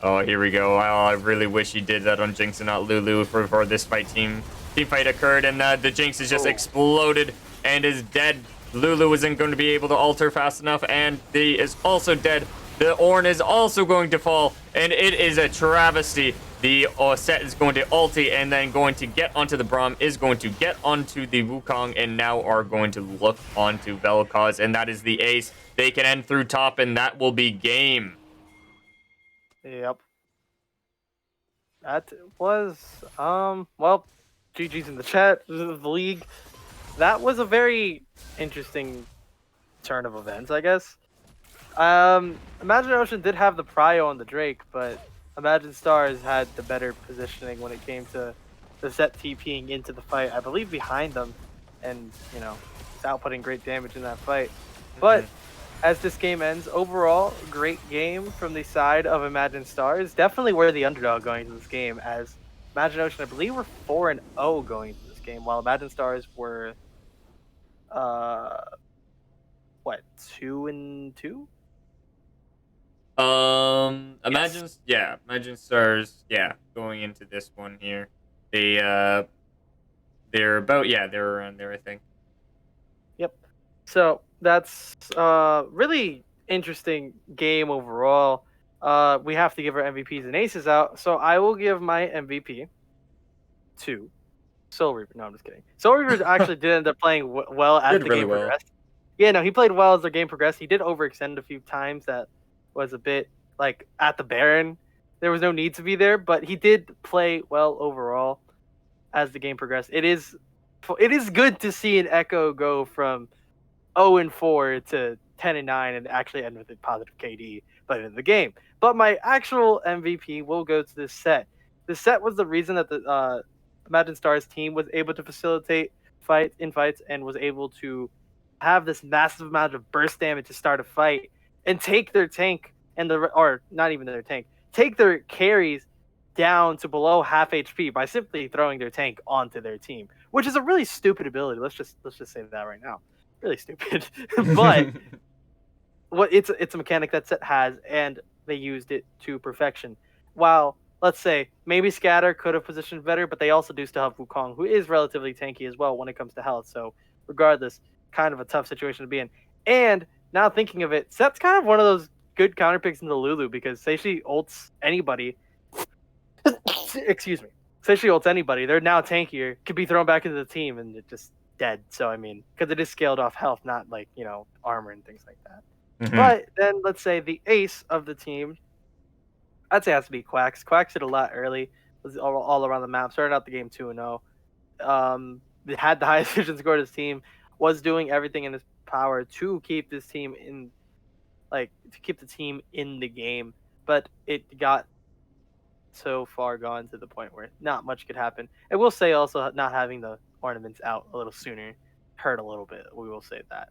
Oh, here we go. Oh, I really wish he did that on Jinx and not Lulu for this team fight occurred, and the Jinx is just exploded and is dead. Lulu isn't going to be able to alter fast enough, and he is also dead. The Ornn is also going to fall, and it is a travesty. The Set is going to ulti and then going to get onto the Braum, is going to get onto the Wukong, and now are going to look onto Vel'Koz, and that is the ace. They can end through top, and that will be game. Yep. That was well, GG's in the chat, the league. That was a very interesting turn of events, I guess. Imagine Ocean did have the prio on the Drake, but Imagine Stars had the better positioning when it came to the Set TPing into the fight. I believe behind them, and it's outputting great damage in that fight. But as this game ends, overall, great game from the side of Imagine Stars. Definitely we're the underdog going into this game, as Imagine Ocean, I believe, were 4-0 going into this game, while Imagine Stars were, what, 2-2? Imagine Stars, going into this one here. They're around there, I think. Yep. So that's really interesting game overall. We have to give our MVPs and aces out. So I will give my MVP to Soul Reaper. No, I'm just kidding. Soul Reaper actually did end up playing well as the game progressed. Yeah, no, he played well as the game progressed. He did overextend a few times. That was a bit like at the Baron. There was no need to be there, but he did play well overall as the game progressed. It is good to see an Echo go from 0-4 to 10-9 and actually end with a positive KD by the end of the game. But my actual MVP will go to this Set. The Set was the reason that the Imagine Stars team was able to facilitate fights and was able to have this massive amount of burst damage to start a fight and take their tank or not even their tank, take their carries down to below half HP by simply throwing their tank onto their team, which is a really stupid ability. Let's just say that right now. Really stupid. But it's a mechanic that Set has, and they used it to perfection. While let's say maybe Scatter could have positioned better, but they also do still have Wukong, who is relatively tanky as well when it comes to health. So regardless, kind of a tough situation to be in. And now thinking of it, Set's kind of one of those good counter picks into Lulu, because say she ults anybody. Excuse me. Say she ults anybody, they're now tankier, could be thrown back into the team, and it just dead. So I mean, because it is scaled off health, not like armor and things like that. But then let's say the ace of the team, I'd say it has to be Quacks. Quacks did a lot early, was all around the map. Started out the game 2-0. Had the highest vision score to his team. Was doing everything in his power to keep this team in, to keep the team in the game. But it got so far gone to the point where not much could happen. I will say also not having the ornaments out a little sooner hurt a little bit. We will say that.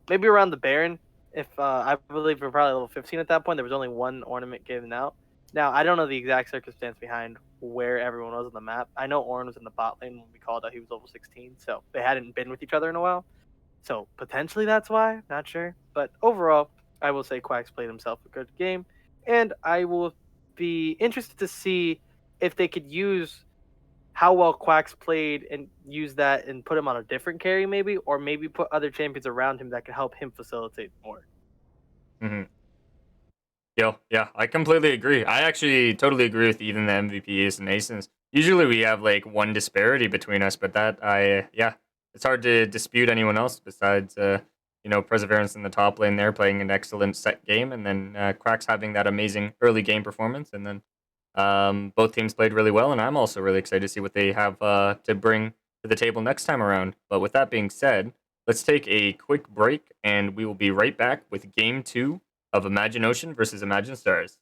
Maybe around the Baron, if I believe we're probably level 15 at that point, there was only one ornament given out. Now, I don't know the exact circumstance behind where everyone was on the map. I know Ornn was in the bot lane when we called out he was level 16, so they hadn't been with each other in a while. So potentially that's why, not sure. But overall, I will say Quack's played himself a good game, and I will be interested to see if they could use how well Quack's played and use that and put him on a different carry maybe, or maybe put other champions around him that can help him facilitate more. Hmm. Yeah, I completely agree. I actually totally agree with even the MVP Ace and Asins. Usually we have like one disparity between us, but yeah, it's hard to dispute anyone else besides, Perseverance in the top lane there playing an excellent set game, and then Quacks having that amazing early game performance, and then both teams played really well, and I'm also really excited to see what they have to bring to the table next time around. But with that being said, let's take a quick break, and we will be right back with Game 2 of Imagine Ocean versus Imagine Stars.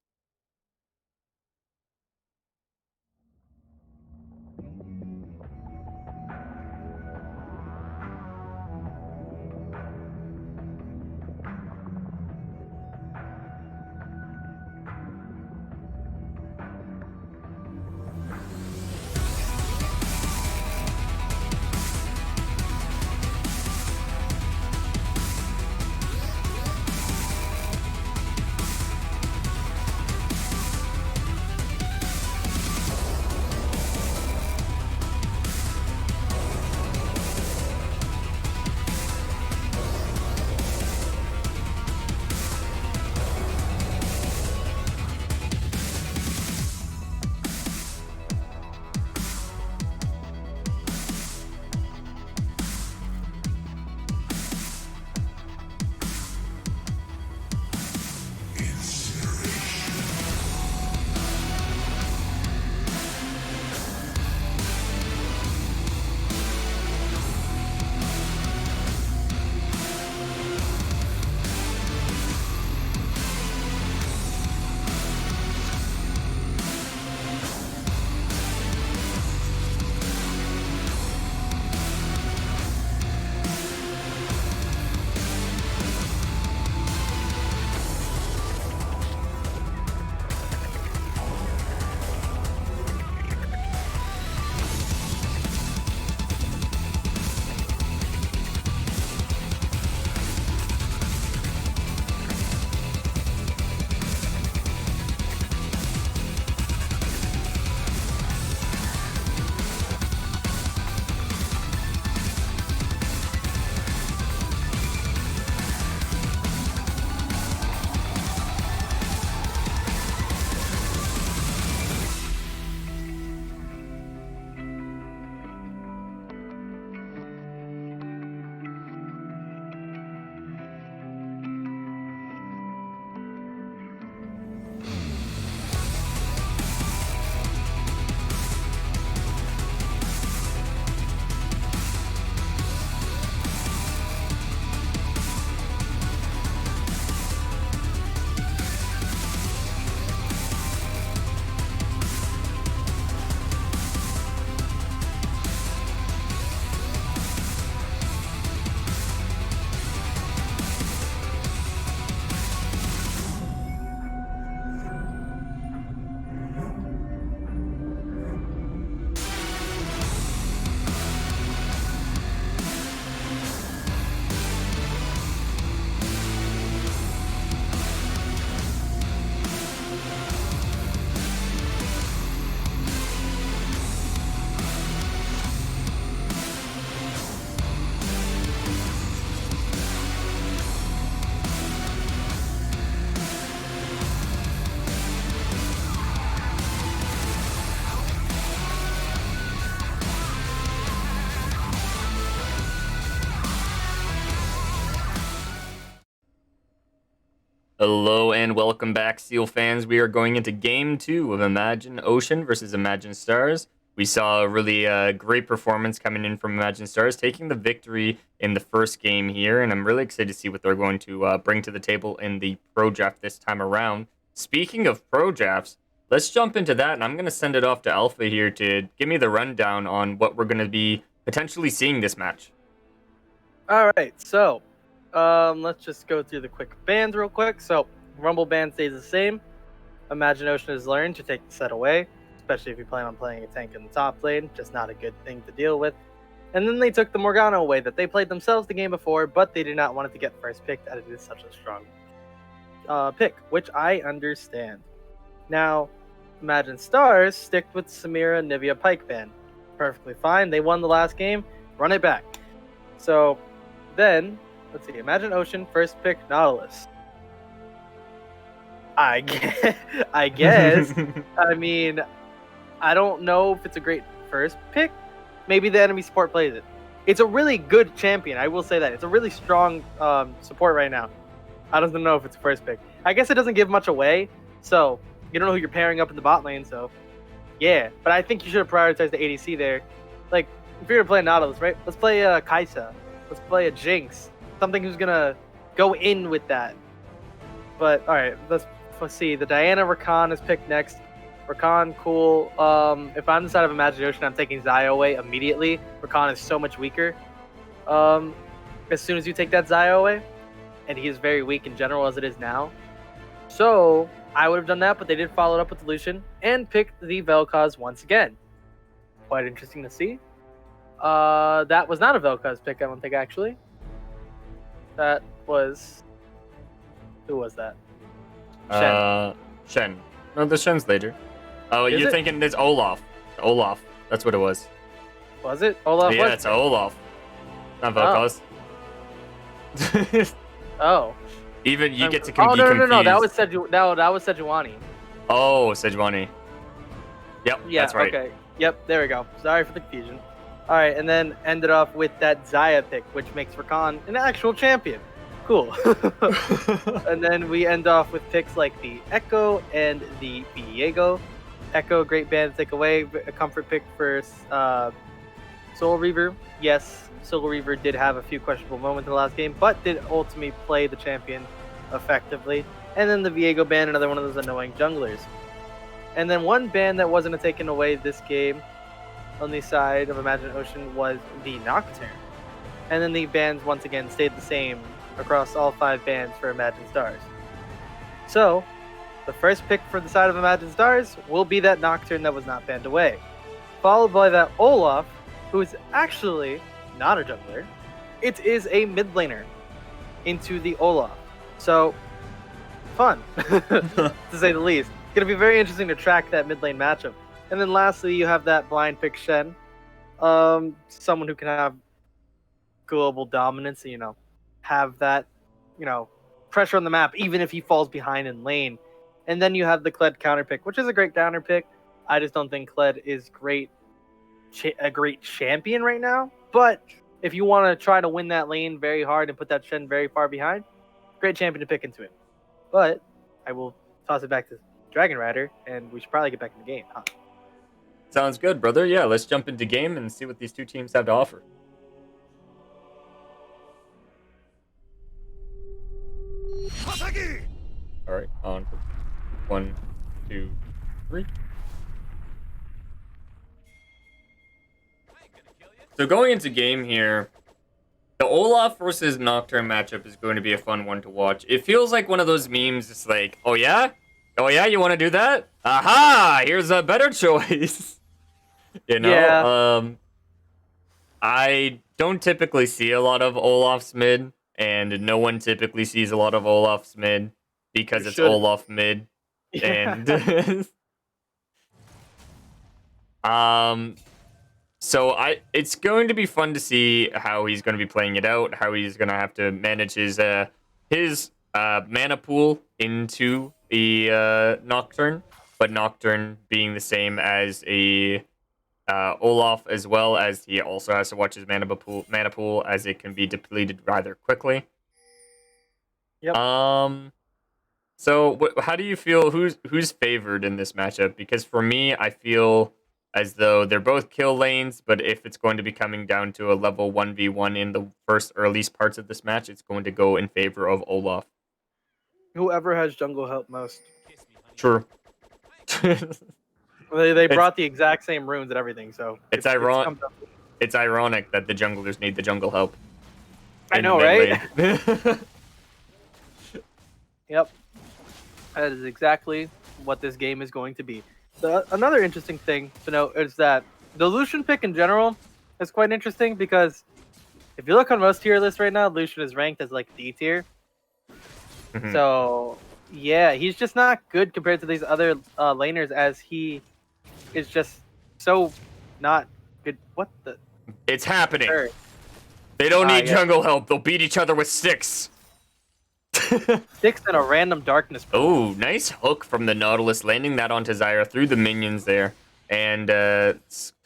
Hello and welcome back, Seal fans. We are going into Game 2 of Imagine Ocean versus Imagine Stars. We saw a really great performance coming in from Imagine Stars, taking the victory in the first game here, and I'm really excited to see what they're going to bring to the table in the Pro Draft this time around. Speaking of Pro Drafts, let's jump into that, and I'm going to send it off to Alpha here to give me the rundown on what we're going to be potentially seeing this match. All right, so let's just go through the quick bans real quick. So Rumble ban stays the same. Imagine Ocean has learned to take the set away, especially if you plan on playing a tank in the top lane, just not a good thing to deal with. And then they took the Morgana away that they played themselves the game before, but they did not want it to get first picked as it is such a strong pick, which I understand. Now, Imagine Stars stick with Samira Nivea Pike ban. Perfectly fine. They won the last game. Run it back. So then, let's see. Imagine Ocean first pick Nautilus. I guess. I mean, I don't know if it's a great first pick. Maybe the enemy support plays it. It's a really good champion. I will say that. It's a really strong support right now. I don't know if it's a first pick. I guess it doesn't give much away. So you don't know who you're pairing up in the bot lane. So yeah, but I think you should have prioritized the ADC there. Like if you're gonna play Nautilus, right? Let's play a Kaisa. Let's play a Jinx. Something who's gonna go in with that. But all right, let's see. The Diana Rakan is picked next. Rakan, cool. If I'm the side of Imagine Ocean, I'm taking Xayah away immediately. Rakan is so much weaker. As soon as you take that Xayah away, and he is very weak in general as it is now. So I would have done that, but they did follow it up with the Lucian and picked the Vel'Koz once again. Quite interesting to see. That was not a Vel'Koz pick, I don't think, actually. That was... Who was that? Shen. No, the Shen's later. Oh, you're thinking it's Olaf. Olaf. That's what it was. Was it? Olaf? Yeah, it's Olaf. Not Vel'Koz. Oh. Even you get to be confused. No. That was Sejuani. Oh, Sejuani. Yep, yeah, that's right. Okay. Yep, there we go. Sorry for the confusion. All right, and then ended off with that Xayah pick, which makes Rakan an actual champion. Cool. And then we end off with picks like the Echo and the Viego. Echo, great band to take away. A comfort pick for Soul Reaver. Yes, Soul Reaver did have a few questionable moments in the last game, but did ultimately play the champion effectively. And then the Viego band, another one of those annoying junglers. And then one band that wasn't taken away this game on the side of Imagine Ocean was the Nocturne. And then the bands once again stayed the same across all 5 bands for Imagine Stars. So, the first pick for the side of Imagine Stars will be that Nocturne that was not banned away. Followed by that Olaf, who is actually not a jungler. It is a mid laner into the Olaf. So, fun, to say the least. It's going to be very interesting to track that mid lane matchup. And then lastly, you have that blind pick Shen. Someone who can have global dominance, and, have that, pressure on the map, even if he falls behind in lane. And then you have the Kled counter pick, which is a great counter pick. I just don't think Kled is a great champion right now. But if you want to try to win that lane very hard and put that Shen very far behind, great champion to pick into it. But I will toss it back to Dragon Rider, and we should probably get back in the game, huh? Sounds good, brother. Yeah, let's jump into game and see what these two teams have to offer. All right, on 1, 2, 3. So going into game here, the Olaf versus Nocturne matchup is going to be a fun one to watch. It feels like one of those memes. It's like, oh yeah, you want to do that? Aha! Here's a better choice. Yeah. I don't typically see a lot of Olaf's mid, and no one typically sees a lot of Olaf's mid because it's Olaf mid. Yeah. And so it's going to be fun to see how he's going to be playing it out, how he's going to have to manage his mana pool into the Nocturne, but Nocturne being the same as a Olaf, as well as he also has to watch his mana pool as it can be depleted rather quickly. Yep. So how do you feel? Who's favored in this matchup? Because for me, I feel as though they're both kill lanes, but if it's going to be coming down to a level 1v1 in the first earliest parts of this match, it's going to go in favor of Olaf. Whoever has jungle help most. True. They brought the exact same runes and everything, so it's ironic. It's ironic that the junglers need the jungle help. I know, right? Yep. That is exactly what this game is going to be. Another interesting thing to note is that the Lucian pick in general is quite interesting because if you look on most tier lists right now, Lucian is ranked as like D tier. Mhm. So yeah, he's just not good compared to these other laners, as he is just so not good. What the? It's happening. Sure. They don't need Yeah. jungle help. They'll beat each other with sticks. Sticks and a random darkness. Oh, nice hook from the Nautilus, landing that onto Zyra through the minions there. And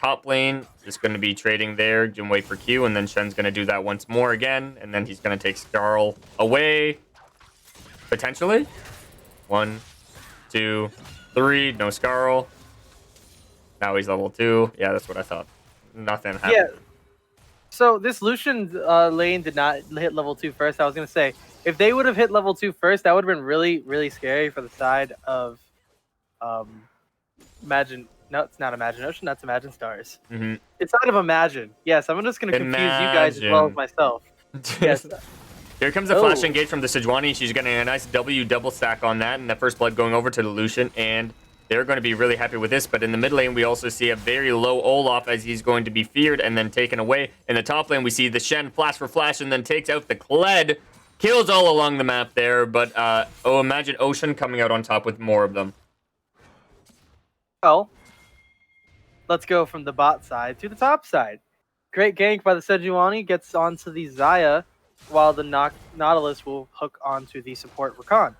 top lane is going to be trading there and wait for Q, and then Shen's going to do that once more again, and then he's going to take Skarl away. Potentially. 1, 2, 3. No Skarl. Now he's level 2. Yeah, that's what I thought. Nothing happened. Yeah. So this Lucian lane did not hit level 2 first. I was going to say, if they would have hit level 2 first, that would have been really, really scary for the side of Imagine. No, it's not Imagine Ocean. That's Imagine Stars. Mm-hmm. It's side of Imagine. Yes, I'm just going to confuse you guys as well as myself. Yes. Here comes a flash engage from the Sejuani. She's getting a nice W double stack on that, and the first blood going over to the Lucian, and they're going to be really happy with this. But in the mid lane, we also see a very low Olaf as he's going to be feared and then taken away. In the top lane, we see the Shen flash for flash and then takes out the Kled. Kills all along the map there, but Imagine Ocean coming out on top with more of them. Well, let's go from the bot side to the top side. Great gank by the Sejuani, gets onto the Xayah, while the Nautilus will hook onto the support Rakan.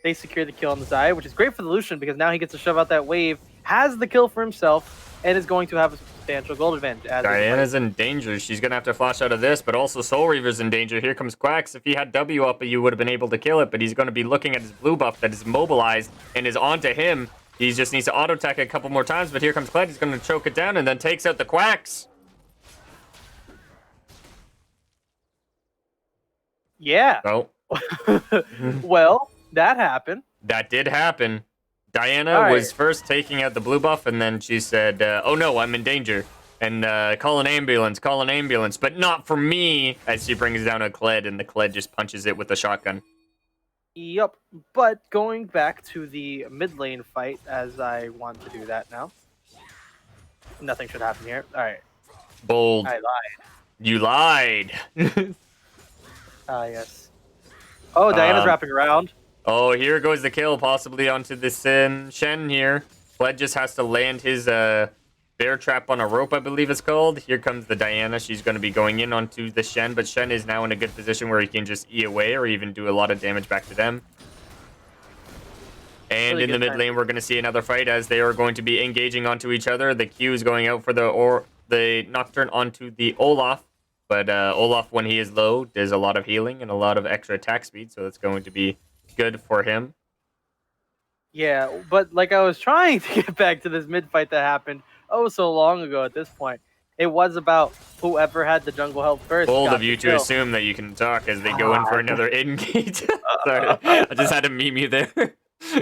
They secure the kill on the Xayah, which is great for the Lucian because now he gets to shove out that wave, has the kill for himself, and is going to have a substantial gold advantage. Diana's in danger. She's going to have to flash out of this, but also Soul Reaver's in danger. Here comes Quacks. If he had W up, you would have been able to kill it, but he's going to be looking at his blue buff that is mobilized and is onto him. He just needs to auto-attack a couple more times, but here comes Kled. He's going to choke it down and then takes out the Quacks. Yeah. Oh. Well, that happened. That did happen. Diana was first taking out the blue buff, and then she said, oh no, I'm in danger. And call an ambulance, but not for me, as she brings down a Kled, and the Kled just punches it with a shotgun. Yup, but going back to the mid lane fight, as I want to do that now. Nothing should happen here. Alright. Bold. I lied. You lied. Yes. Oh, Diana's wrapping around. Oh, here goes the kill, possibly onto the Shen here. Kled just has to land his bear trap on a rope, I believe it's called. Here comes the Diana. She's going to be going in onto the Shen, but Shen is now in a good position where he can just E away or even do a lot of damage back to them. And really in the mid lane, we're going to see another fight as they are going to be engaging onto each other. The Q is going out for the Nocturne onto the Olaf. But Olaf, when he is low, does a lot of healing and a lot of extra attack speed, so that's going to be good for him. Yeah, but like I was trying to get back to this mid fight that happened so long ago at this point. It was about whoever had the jungle help first. Bold of you to assume that you can talk as they go in for another engage. Sorry, I just had to meme you there.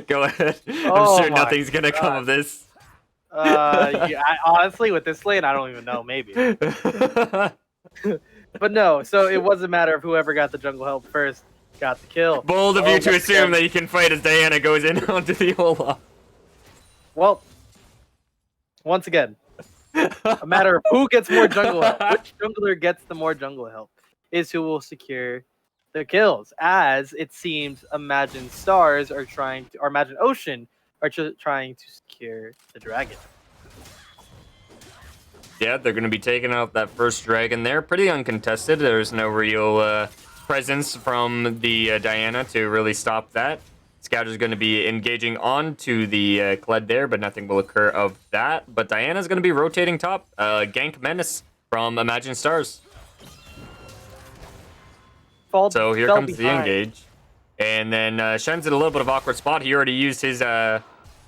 Go ahead. I'm sure nothing's going to come of this. Yeah, honestly, with this lane, I don't even know, maybe. But no, so it was a matter of whoever got the jungle help first got the kill. Bold of you to assume that you can fight as Diana goes in onto the Olaf. Well, once again, a matter of who gets more jungle help. Which jungler gets the more jungle help is who will secure the kills. As it seems, Imagine Stars are trying to, or Imagine Ocean are trying to secure the dragon. Yeah, they're going to be taking out that first dragon there. Pretty uncontested. There's no real presence from the Diana to really stop that. Scouter's going to be engaging onto the Kled there, but nothing will occur of that. But Diana's going to be rotating top. Gank Menace from Imagine Stars. So here comes the engage. And then Shen's in a little bit of awkward spot. He already used his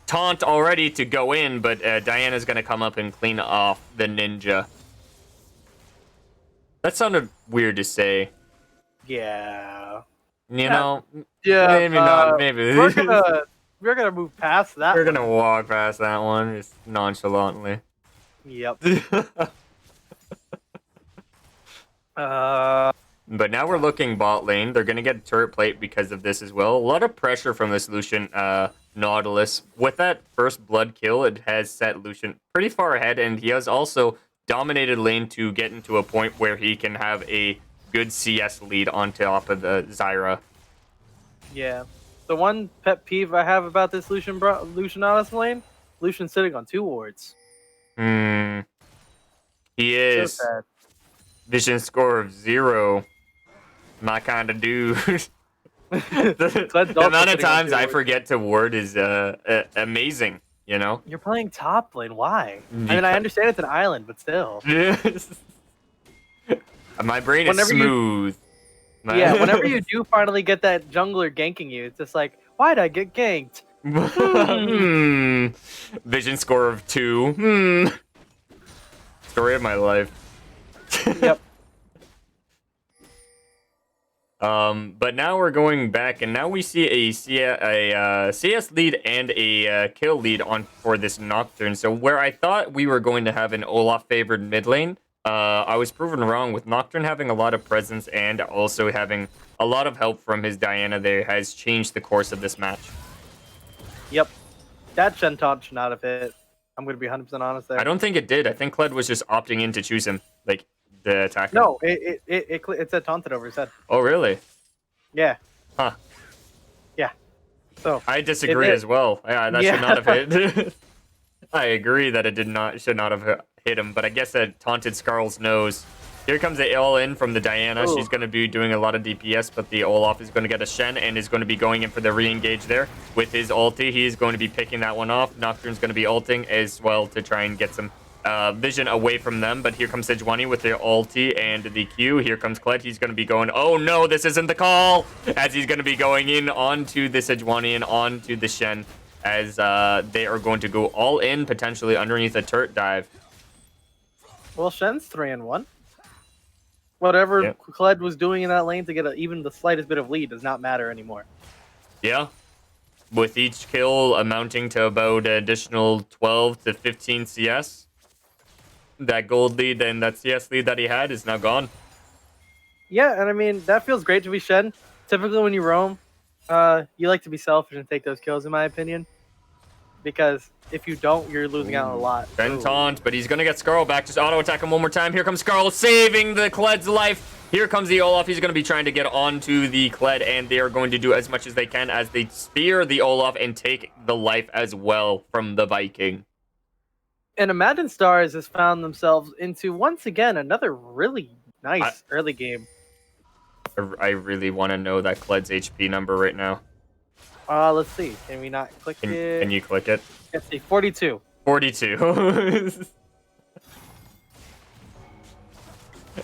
taunt already to go in, but Diana's going to come up and clean off the ninja. That sounded weird to say. Yeah. You know? Yeah. Maybe not. Maybe. We're gonna move past that. We're going to walk past that one just nonchalantly. Yep. But now we're looking bot lane. They're going to get a turret plate because of this as well. A lot of pressure from this Lucian Nautilus. With that first blood kill, it has set Lucian pretty far ahead, and he has also dominated lane to get into a point where he can have a good CS lead on top of the Zyra. Yeah. The one pet peeve I have about this Lucian Nautilus lane, Lucian sitting on 2 wards. He So is. sad. Vision score of 0. My kind of dude. the amount of times I forget to ward is amazing, you know? You're playing top lane. Why? I mean, I understand it's an island, but still. My brain is smooth. Yeah, whenever you do finally get that jungler ganking you, it's just like, why'd I get ganked? Vision score of 2. Story of my life. Yep. But now we're going back, and now we see a CS lead and a kill lead on for this Nocturne. So where I thought we were going to have an Olaf favored mid lane, I was proven wrong with Nocturne having a lot of presence and also having a lot of help from his Diana there has changed the course of this match. Yep. That Shen taunt should not have hit. I'm going to be 100% honest there. I don't think it did. I think Kled was just opting in to choose him, like the attacker. No, it said taunted over his head. Oh, really? Yeah. Huh. Yeah. So I disagree as well. Yeah, that should not have hit. I agree that it should not have hit him, but I guess that taunted Skarl's nose. Here comes the all in from the Diana. Ooh. She's going to be doing a lot of DPS, but the Olaf is going to get a Shen and is going to be going in for the re-engage there. With his ulti, he's going to be picking that one off. Nocturne's going to be ulting as well to try and get some vision away from them, but here comes Sejuani with the ulti and the Q. Here comes Kled. He's going to be going, oh no, this isn't the call, as he's going to be going in onto the Sejuani and onto the Shen, as they are going to go all in, potentially underneath a turret dive. Well, Shen's 3-1. Whatever Kled was doing in that lane to get even the slightest bit of lead does not matter anymore. Yeah. With each kill amounting to about an additional 12 to 15 CS. That gold lead and that CS lead that he had is now gone. Yeah, and I mean, that feels great to be Shen. Typically when you roam, you like to be selfish and take those kills, in my opinion. Because if you don't, you're losing out a lot. Shen taunt, but he's going to get Skarl back. Just auto-attack him one more time. Here comes Skarl, saving the Kled's life. Here comes the Olaf. He's going to be trying to get onto the Kled, and they are going to do as much as they can as they spear the Olaf and take the life as well from the Viking. And Imagine Stars has found themselves into, once again, another really nice early game. I really want to know that Kled's HP number right now. Let's see. Can we not click it? Can you click it? Let's see. 42. 42.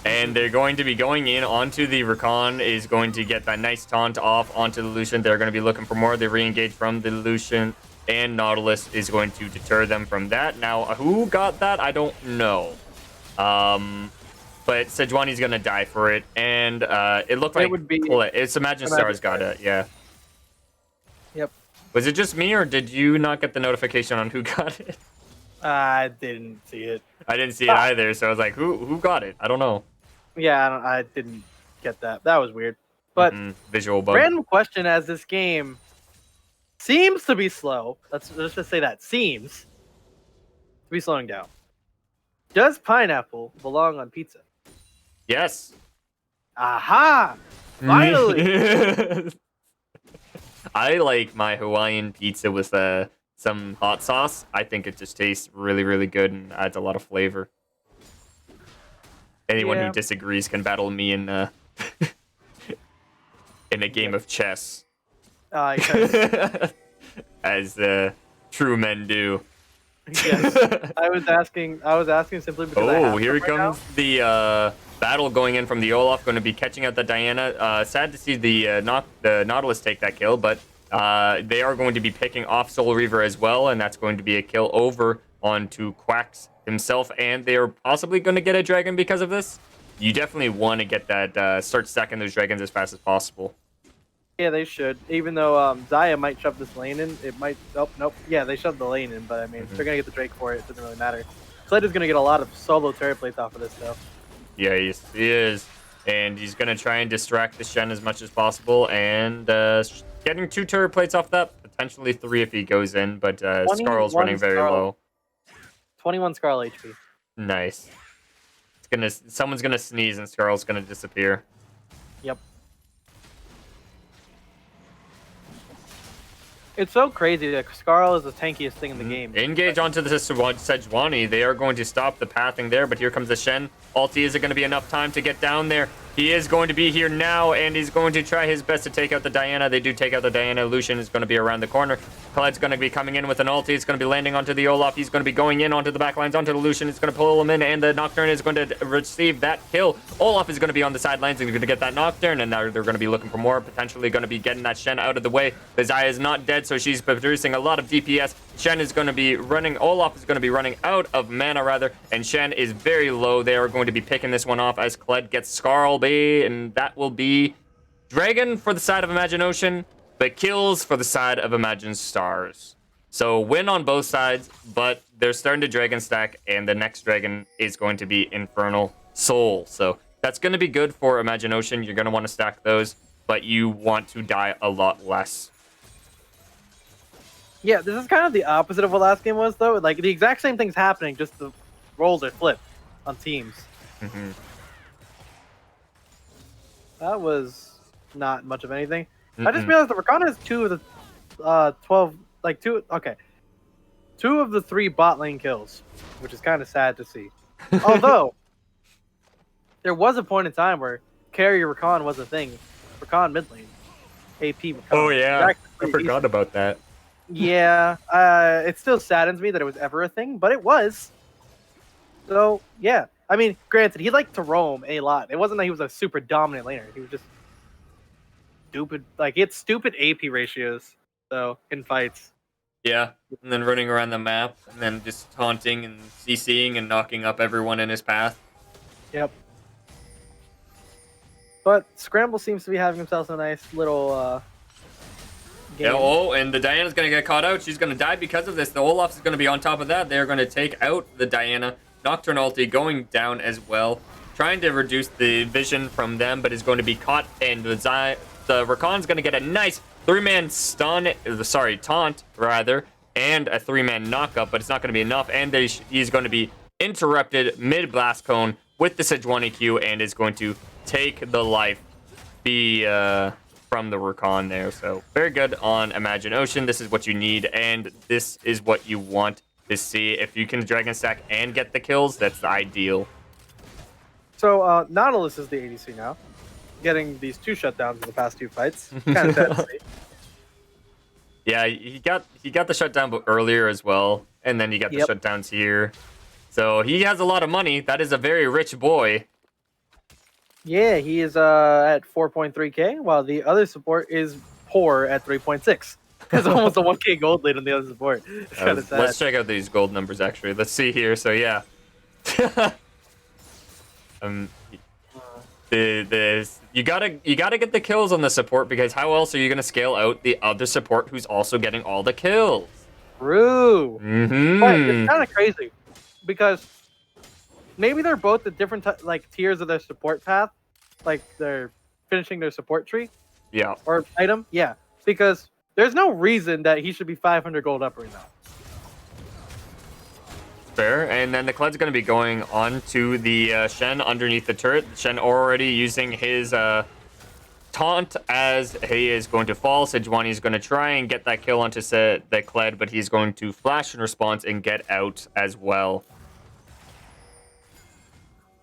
And they're going to be going in onto the Rakan, is going to get that nice taunt off onto the Lucian. They're going to be looking for more. They re-engage from the Lucian, and Nautilus is going to deter them from that. Now, who got that? I don't know. But Sejuani's going to die for it, and it looked like it's Imagine Stars got it, yeah. Yep. Was it just me, or did you not get the notification on who got it? I didn't see it. I didn't see it either, so I was like, who got it? I don't know. Yeah, I didn't get that. That was weird. But visual bug. Random question, as this game seems to be slow. Let's just say that seems to be slowing down. Does pineapple belong on pizza? Yes. Aha! Finally! I like my Hawaiian pizza with some hot sauce. I think it just tastes really, really good and adds a lot of flavor. Anyone who disagrees can battle me in in a game of chess. Yes. As true men do. Yes. I was asking simply because here comes the battle going in from the Olaf, going to be catching out the Diana. Sad to see the Nautilus take that kill, but they are going to be picking off Soul Reaver as well, and that's going to be a kill over onto Quacks himself, and they are possibly going to get a dragon because of this. You definitely want to get that, start stacking those dragons as fast as possible. Yeah, they should. Even though Zaya might shove this lane in, it might... Nope. Yeah, they shoved the lane in, but I mean, if they're going to get the Drake for it, it doesn't really matter. Kled is going to get a lot of solo turret plates off of this, though. Yeah, he is. And he's going to try and distract the Shen as much as possible. And getting 2 turret plates off that. Potentially 3 if he goes in. But Skarl's running very low. 21 Skarl HP. Nice. Someone's going to sneeze and Skarl's going to disappear. Yep. It's so crazy that Skarl is the tankiest thing in the game. Engage onto the Sejuani. They are going to stop the pathing there, but here comes the Shen. Ulti, is it going to be enough time to get down there? He is going to be here now, and he's going to try his best to take out the Diana. They do take out the Diana. Lucian is going to be around the corner. Khaled's going to be coming in with an ulti. It's going to be landing onto the Olaf. He's going to be going in onto the backlines, onto the Lucian. It's going to pull him in, and the Nocturne is going to receive that kill. Olaf is going to be on the sidelines, and he's going to get that Nocturne, and now they're going to be looking for more, potentially going to be getting that Shen out of the way. The Xayah is not dead, so she's producing a lot of DPS. Shen is going to be running, Olaf is going to be running out of mana, rather, and Shen is very low. They are going to be picking this one off as Khaled gets Skarl B, and that will be Dragon for the side of Imagine Ocean, but kills for the side of Imagine Stars. So win on both sides, but they're starting to Dragon stack, and the next Dragon is going to be Infernal Soul. So that's going to be good for Imagine Ocean. You're going to want to stack those, but you want to die a lot less. Yeah, this is kind of the opposite of what last game was, though. Like, the exact same thing's happening, just the roles are flipped on teams. Mm-hmm. That was not much of anything. I just realized the Rakan has 2 of the 12, like 2, okay. 2 of the 3 bot lane kills, which is kind of sad to see. Although, there was a point in time where carry Rakan was a thing. Rakan mid lane. AP Rakan. Oh, yeah. I forgot about that. Yeah, it still saddens me that it was ever a thing, but it was. So, yeah. I mean, granted, he liked to roam a lot. It wasn't that he was a super dominant laner. He was just stupid. Like, he had stupid AP ratios, so, in fights. Yeah, and then running around the map, and then just taunting and CCing and knocking up everyone in his path. Yep. But Scramble seems to be having himself a nice little game. Yeah, oh, and the Diana's going to get caught out. She's going to die because of this. The Olaf is going to be on top of that. They're going to take out the Diana. Nocturne ulti going down as well. Trying to reduce the vision from them, but is going to be caught. And the Rakan's going to get a nice 3-man taunt, rather, and a 3-man knockup, but it's not going to be enough. And he's going to be interrupted mid-blast cone with the Sejuani Q and is going to take the life from the Rakan there. So very good on Imagine Ocean. This is what you need, and this is what you want to see. If you can Dragon stack and get the kills, that's the ideal. So Nautilus is the ADC now, getting these 2 shutdowns in the past 2 fights. Kind of sad to see. Yeah, he got the shutdown earlier as well, and then you got the shutdowns here. So he has a lot of money. That is a very rich boy. Yeah, he is at 4.3k, while the other support is poor at 3.6. There's almost a 1k gold lead on the other support. Let's check out these gold numbers, actually. Let's see here. So, yeah. You gotta get the kills on the support, because how else are you gonna scale out the other support who's also getting all the kills? True. But it's kind of crazy, because maybe they're both at different tiers of their support path, like they're finishing their support tree. Yeah. Or item. Yeah, because there's no reason that he should be 500 gold up right now. Fair. And then the Khaled's going to be going on to the Shen underneath the turret. Shen already using his taunt as he is going to fall. Sejuani is going to try and get that kill onto the Khaled, but he's going to flash in response and get out as well.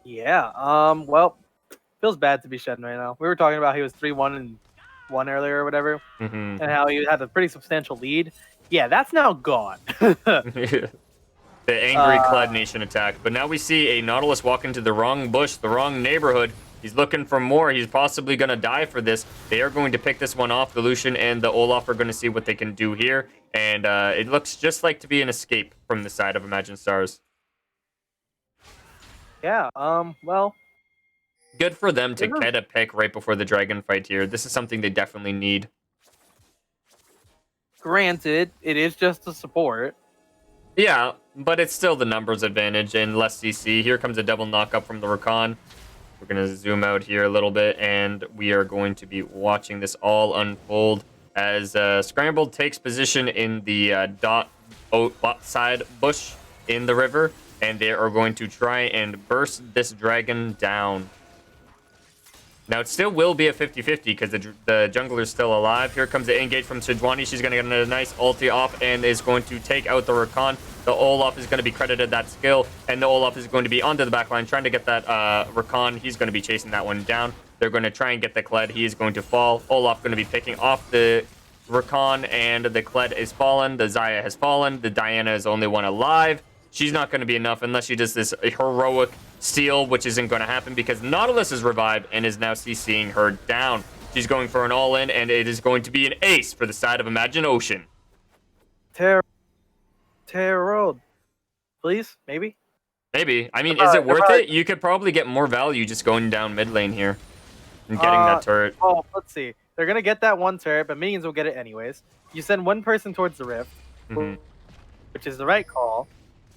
Yeah. Well, feels bad to be Shen right now. We were talking about he was 3-1 and 1 earlier or whatever, and how he had a pretty substantial lead. Yeah, that's now gone. The angry Khaled Nation attack. But now we see a Nautilus walk into the wrong bush, the wrong neighborhood. He's looking for more. He's possibly going to die for this. They are going to pick this one off. The Lucian and the Olaf are going to see what they can do here. And it looks just like to be an escape from the side of Imagine Stars. Yeah, well. Good for them to get a pick right before the dragon fight here. This is something they definitely need. Granted, it is just a support. Yeah, but it's still the numbers advantage and less CC. Here comes a double knockup from the Rakan. We're going to zoom out here a little bit, and we are going to be watching this all unfold as Scrambled takes position in the bot side bush in the river, and they are going to try and burst this dragon down. Now, it still will be a 50-50 because the jungler is still alive. Here comes the engage from Sejuani. She's going to get a nice ulti off and is going to take out the Rakan. The Olaf is going to be credited that skill, and the Olaf is going to be onto the backline trying to get that Rakan. He's going to be chasing that one down. They're going to try and get the Kled. He is going to fall. Olaf going to be picking off the Rakan, and the Kled is fallen. The Xayah has fallen. The Diana is only one alive. She's not going to be enough unless she does this heroic steal, which isn't going to happen because Nautilus is revived and is now CCing her down. She's going for an all-in, and it is going to be an ace for the side of Imagine Ocean. Terror. Please? Maybe? Maybe. I mean, is it worth it? You could probably get more value just going down mid lane here and getting that turret. Oh, let's see. They're going to get that one turret, but minions will get it anyways. You send one person towards the rift, which is the right call.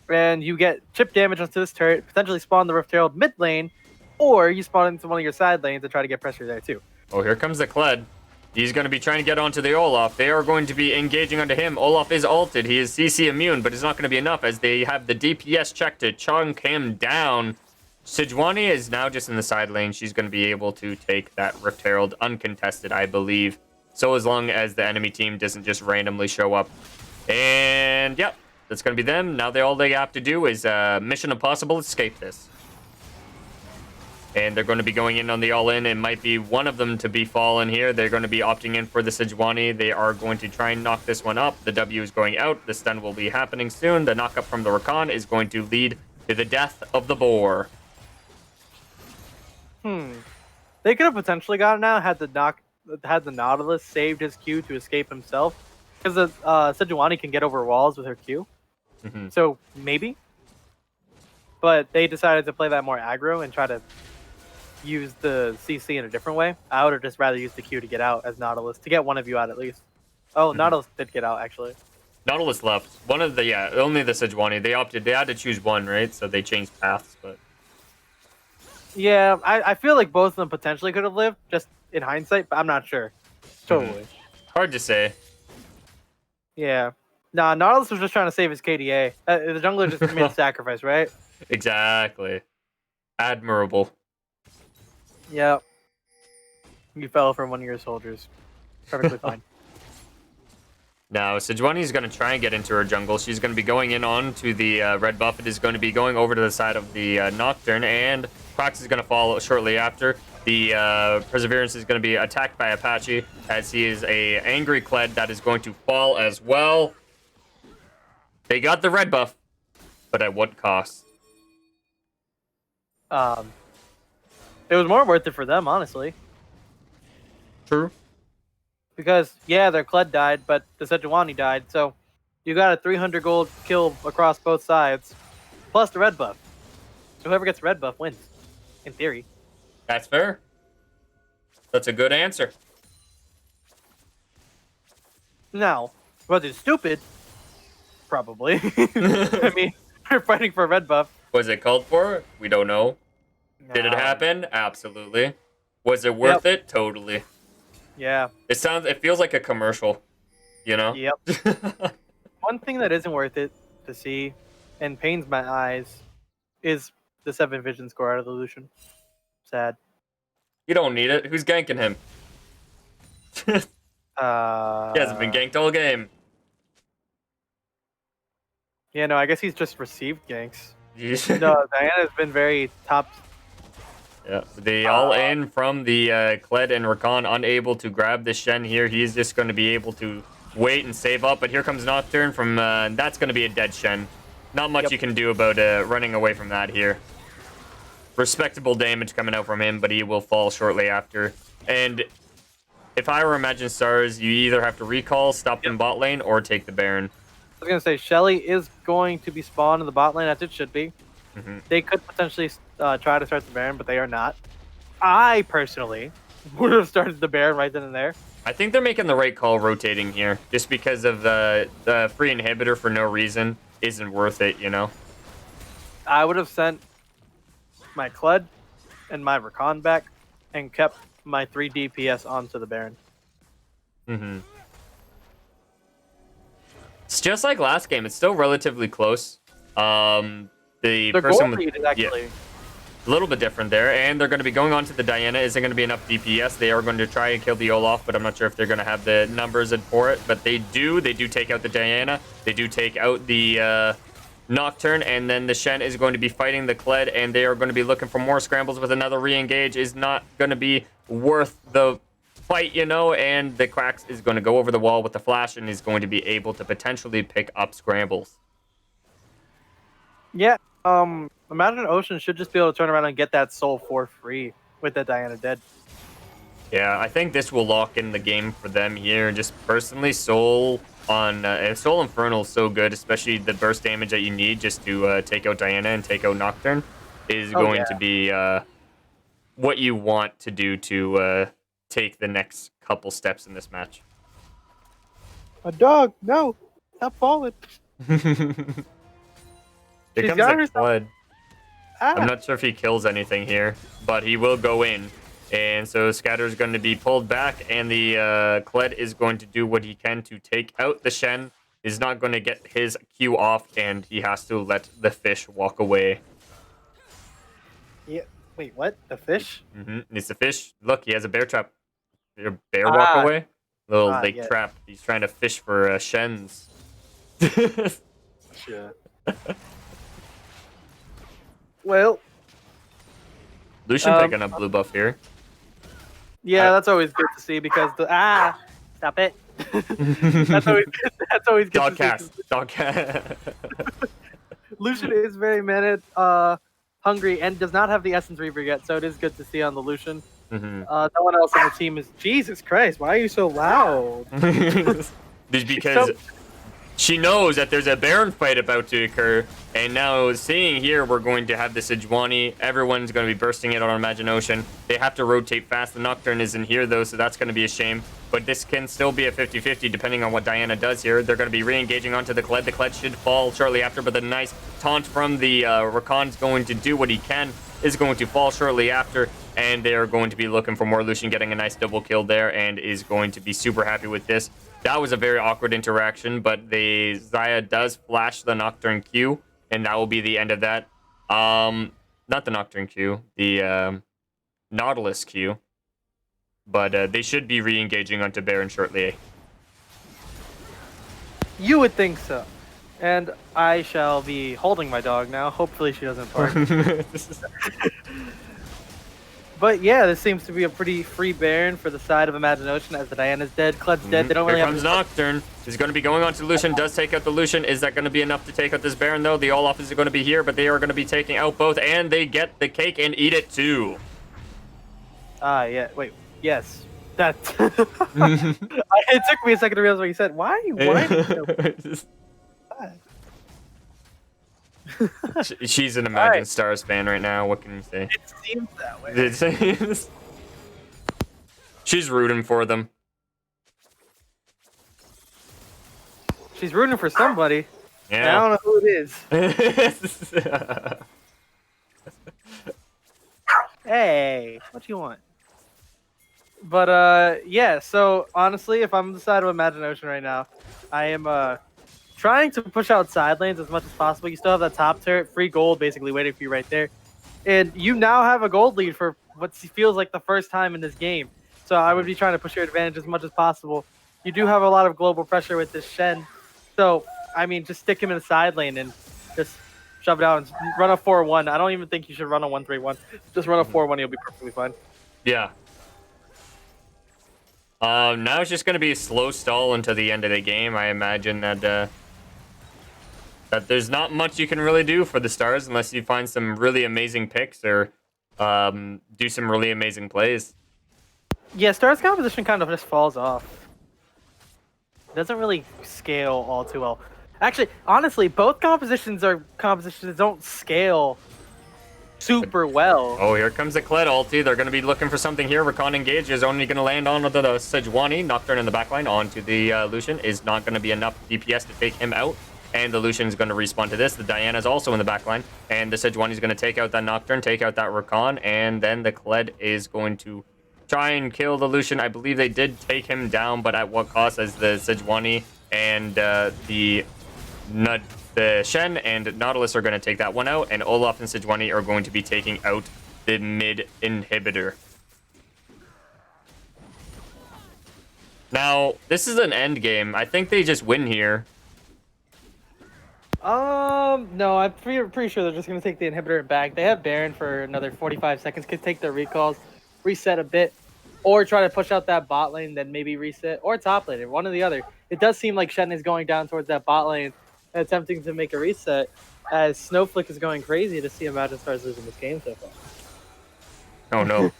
And you get chip damage onto this turret, potentially spawn the Rift Herald mid lane, or you spawn into one of your side lanes and try to get pressure there too. Oh, here comes the Kled. He's going to be trying to get onto the Olaf. They are going to be engaging onto him. Olaf is ulted. He is CC immune, but it's not going to be enough as they have the DPS check to chunk him down. Sejuani is now just in the side lane. She's going to be able to take that Rift Herald uncontested, I believe. So as long as the enemy team doesn't just randomly show up. And, yep. That's going to be them. Now all they have to do is Mission Impossible escape this. And they're going to be going in on the all-in. It might be one of them to be fallen here. They're going to be opting in for the Sejuani. They are going to try and knock this one up. The W is going out. The stun will be happening soon. The knock-up from the Rakan is going to lead to the death of the boar. They could have potentially gotten out had the Nautilus saved his Q to escape himself. Because the Sejuani can get over walls with her Q. So, maybe. But they decided to play that more aggro and try to use the CC in a different way. I would have just rather used the Q to get out as Nautilus, to get one of you out at least. Oh, Nautilus did get out, actually. Nautilus left. One of the, only the Sejuani. They had to choose one, right? So they changed paths, but... Yeah, I feel like both of them potentially could have lived, just in hindsight, but I'm not sure. Totally. Hard to say. Yeah. Nah, Nautilus was just trying to save his KDA. The jungler just made a sacrifice, right? Exactly. Admirable. Yep. You fell from one of your soldiers. Perfectly fine. Now, Sejuani is going to try and get into her jungle. She's going to be going in on to the red buff. It is going to be going over to the side of the Nocturne, and Quax is going to follow shortly after. The Perseverance is going to be attacked by Apache, as he is a angry Kled that is going to fall as well. They got the red buff, but at what cost? It was more worth it for them, honestly. True. Because, yeah, their Kled died, but the Sejuani died, so you got a 300 gold kill across both sides, plus the red buff. So whoever gets red buff wins, in theory. That's fair. That's a good answer. Now, was it stupid? Probably. I mean, we're fighting for a red buff. Was it called for? We don't know. Did it happen? Absolutely. Was it worth it? Totally. Yeah. It feels like a commercial, you know? Yep. One thing that isn't worth it to see and pains my eyes is the 7 vision score out of the Lucian. Sad. You don't need it. Who's ganking him? He hasn't been ganked all game. Yeah, no, I guess he's just received ganks. No, Diana's been very top. Yeah, they all in from the Kled and Rakan, unable to grab the Shen here. He's just going to be able to wait and save up, but here comes Nocturne from, that's going to be a dead Shen. Not much you can do about running away from that here. Respectable damage coming out from him, but he will fall shortly after. And if I were Imagine Stars, you either have to recall, stop them bot lane, or take the Baron. I was going to say, Shelly is going to be spawned in the bot lane, as it should be. They could potentially try to start the Baron, but they are not. I, personally, would have started the Baron right then and there. I think they're making the right call rotating here, just because of the free inhibitor for no reason isn't worth it, you know? I would have sent my Kled and my Rakan back, and kept my 3 DPS onto the Baron. It's just like last game. It's still relatively close. The gold person lead is actually a little bit different there, and they're going to be going on to the Diana. Isn't going to be enough DPS. They are going to try and kill the Olaf, but I'm not sure if they're going to have the numbers in for it. But they do take out the Diana. They do take out the Nocturne, and then the Shen is going to be fighting the Kled, and they are going to be looking for more scrambles with another re-engage. Is not going to be worth the fight, you know, and the Quacks is going to go over the wall with the flash and is going to be able to potentially pick up scrambles. Yeah, Imagine Ocean should just be able to turn around and get that soul for free with that Diana dead. Yeah, I think this will lock in the game for them here. Just personally, Soul on Soul Infernal is so good, especially the burst damage that you need just to take out Diana and take out Nocturne is going to be what you want to do to take the next couple steps in this match. A dog, no, stop falling. Here comes the Kled. I'm not sure if he kills anything here, but he will go in. And so Scatter is going to be pulled back, and the Kled is going to do what he can to take out the Shen. Is not going to get his Q off, and he has to let the fish walk away. Yeah. Wait, what? The fish? It's the fish. Look, he has a bear trap. Bear walk away? Little lake trap. He's trying to fish for Shens. Sure. Well, Lucian picking up blue buff here. Yeah, that's always good to see because stop it. That's always good. Dog cast. Dog cast. Lucian is very mana hungry and does not have the Essence Reaver yet, so it is good to see on the Lucian. No one else on the team is. Jesus Christ! Why are you so loud? Just because she knows that there's a Baron fight about to occur, and now seeing here we're going to have the Sejuani. Everyone's going to be bursting it on Imagine Ocean. They have to rotate fast. The Nocturne isn't here though, so that's going to be a shame. But this can still be a 50-50 depending on what Diana does here. They're going to be re-engaging onto the Kled. The Kled should fall shortly after, but the nice taunt from the Rakan's going to do what he can. Is going to fall shortly after, and they are going to be looking for more. Lucian getting a nice double kill there, and is going to be super happy with this. That was a very awkward interaction, but the Xayah does flash the Nocturne Q, and that will be the end of that. Not the Nocturne Q, the Nautilus Q. But they should be re-engaging onto Baron shortly. You would think so. And I shall be holding my dog now. Hopefully she doesn't bark. But yeah, this seems to be a pretty free Baron for the side of Imagine Ocean as the Diana's dead, Kled's dead. They don't really have. Here comes Nocturne. He's going to be going on to Lucian. Does take out the Lucian. Is that going to be enough to take out this Baron though? The Olaf is going to be here, but they are going to be taking out both, and they get the cake and eat it too. Yeah. Wait. Yes. That. It took me a second to realize what you said. Why are you whining? She's an Imagine Stars fan right now. What can you say? It seems that way. She's rooting for them. She's rooting for somebody. Yeah. I don't know who it is. Hey, what do you want? But yeah. So honestly, if I'm the side of Imagine Ocean right now, I am trying to push out side lanes as much as possible. You still have that top turret, free gold basically waiting for you right there. And you now have a gold lead for what feels like the first time in this game. So I would be trying to push your advantage as much as possible. You do have a lot of global pressure with this Shen. So, I mean, just stick him in a side lane and just shove it out and run a 4-1. I don't even think you should run a 1-3-1. Just run a 4-1, you'll be perfectly fine. Yeah. Now it's just going to be a slow stall until the end of the game. I imagine that that there's not much you can really do for the Stars unless you find some really amazing picks or do some really amazing plays. Yeah, Stars composition kind of just falls off. It doesn't really scale all too well. Actually, honestly, both compositions are compositions that don't scale super well. Oh, here comes the Kled ulti. They're going to be looking for something here. Rakan engage is only going to land on the Sejuani. Nocturne in the backline onto the Lucian is not going to be enough DPS to take him out. and the Lucian's going to respawn to this. The Diana's also in the back line, and the Sejuani's going to take out that Nocturne, take out that Rakan, and then the Kled is going to try and kill the Lucian. I believe they did take him down, but at what cost? As the Sejuani and the Shen and Nautilus are going to take that one out, and Olaf and Sejuani are going to be taking out the mid inhibitor. Now, this is an end game. I think they just win here. No, I'm pretty sure they're just gonna take the inhibitor back. They have Baron for another 45 seconds. Could take their recalls, reset a bit, or try to push out that bot lane, then maybe reset, or top lane, one or the other. It does seem like Shen is going down towards that bot lane, attempting to make a reset, as Snowflake is going crazy to see Imagine Stars losing this game so far. Oh no.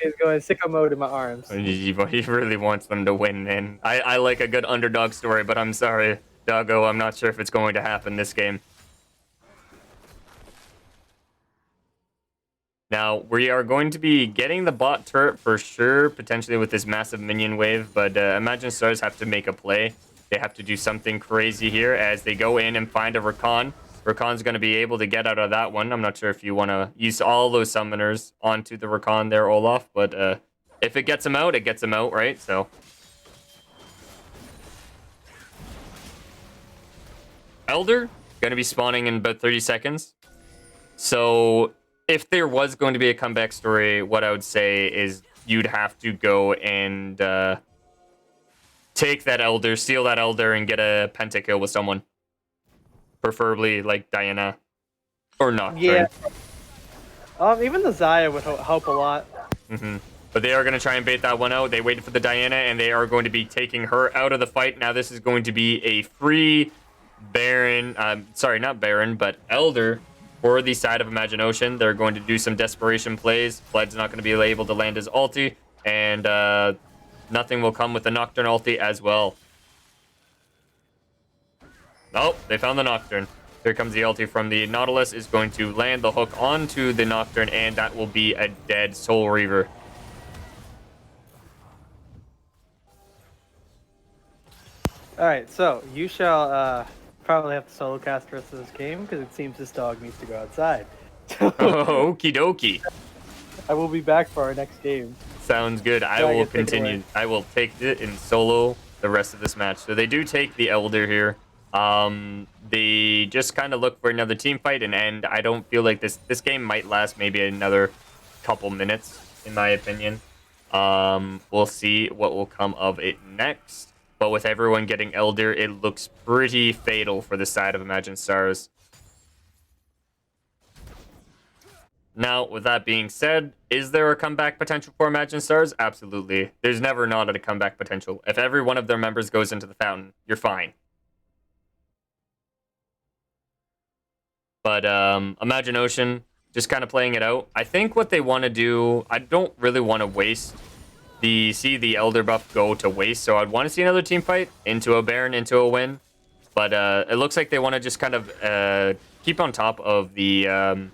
He's going sicko mode in my arms. He really wants them to win, and I like a good underdog story, but I'm sorry, Doggo, I'm not sure if it's going to happen this game. Now, we are going to be getting the bot turret for sure, potentially with this massive minion wave, but Imagine Stars have to make a play. They have to do something crazy here as they go in and find a Rakan. Rakan's going to be able to get out of that one. I'm not sure if you want to use all those summoners onto the Rakan there, Olaf, but if it gets him out, it gets him out, right? So Elder going to be spawning in about 30 seconds. So if there was going to be a comeback story, what I would say is you'd have to go and take that Elder, steal that Elder, and get a pentakill with someone. Preferably like Diana or Nocturne. Yeah. Even the Xayah would help a lot. But they are going to try and bait that one out. They waited for the Diana, and they are going to be taking her out of the fight. Now this is going to be a free Baron. Sorry, not Baron, but Elder for the side of Imagine Ocean. They're going to do some desperation plays. Fled's not going to be able to land his ulti, and nothing will come with the Nocturne ulti as well. Oh, they found the Nocturne. Here comes the ulti from the Nautilus. Is going to land the hook onto the Nocturne, and that will be a dead Soul Reaver. Alright, so you shall probably have to solo cast the rest of this game because it seems this dog needs to go outside. Oh, okie dokie. I will be back for our next game. Sounds good. I will continue. I will take it in solo the rest of this match. So they do take the Elder here. They just kind of look for another team fight and end. I don't feel like this game might last maybe another couple minutes, in my opinion. We'll see what will come of it next. But with everyone getting Elder, it looks pretty fatal for the side of Imagine Stars. Now, with that being said, is there a comeback potential for Imagine Stars? Absolutely. There's never not a comeback potential. If every one of their members goes into the fountain, you're fine. But Imagine Ocean, just kind of playing it out. I think what they want to do, I don't really want to waste the Elder buff go to waste, so I'd want to see another team fight into a Baron, into a win. But it looks like they want to just kind of keep on top of the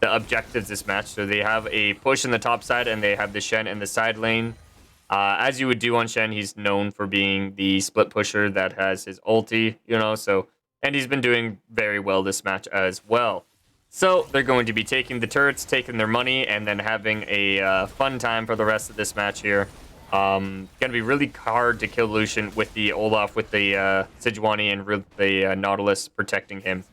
objectives this match. So they have a push in the top side, and they have the Shen in the side lane. As you would do on Shen, he's known for being the split pusher that has his ulti, you know, so... And he's been doing very well this match as well. So they're going to be taking the turrets, taking their money, and then having a fun time for the rest of this match here. Going to be really hard to kill Lucian with the Olaf, with the Sejuani, and the Nautilus protecting him.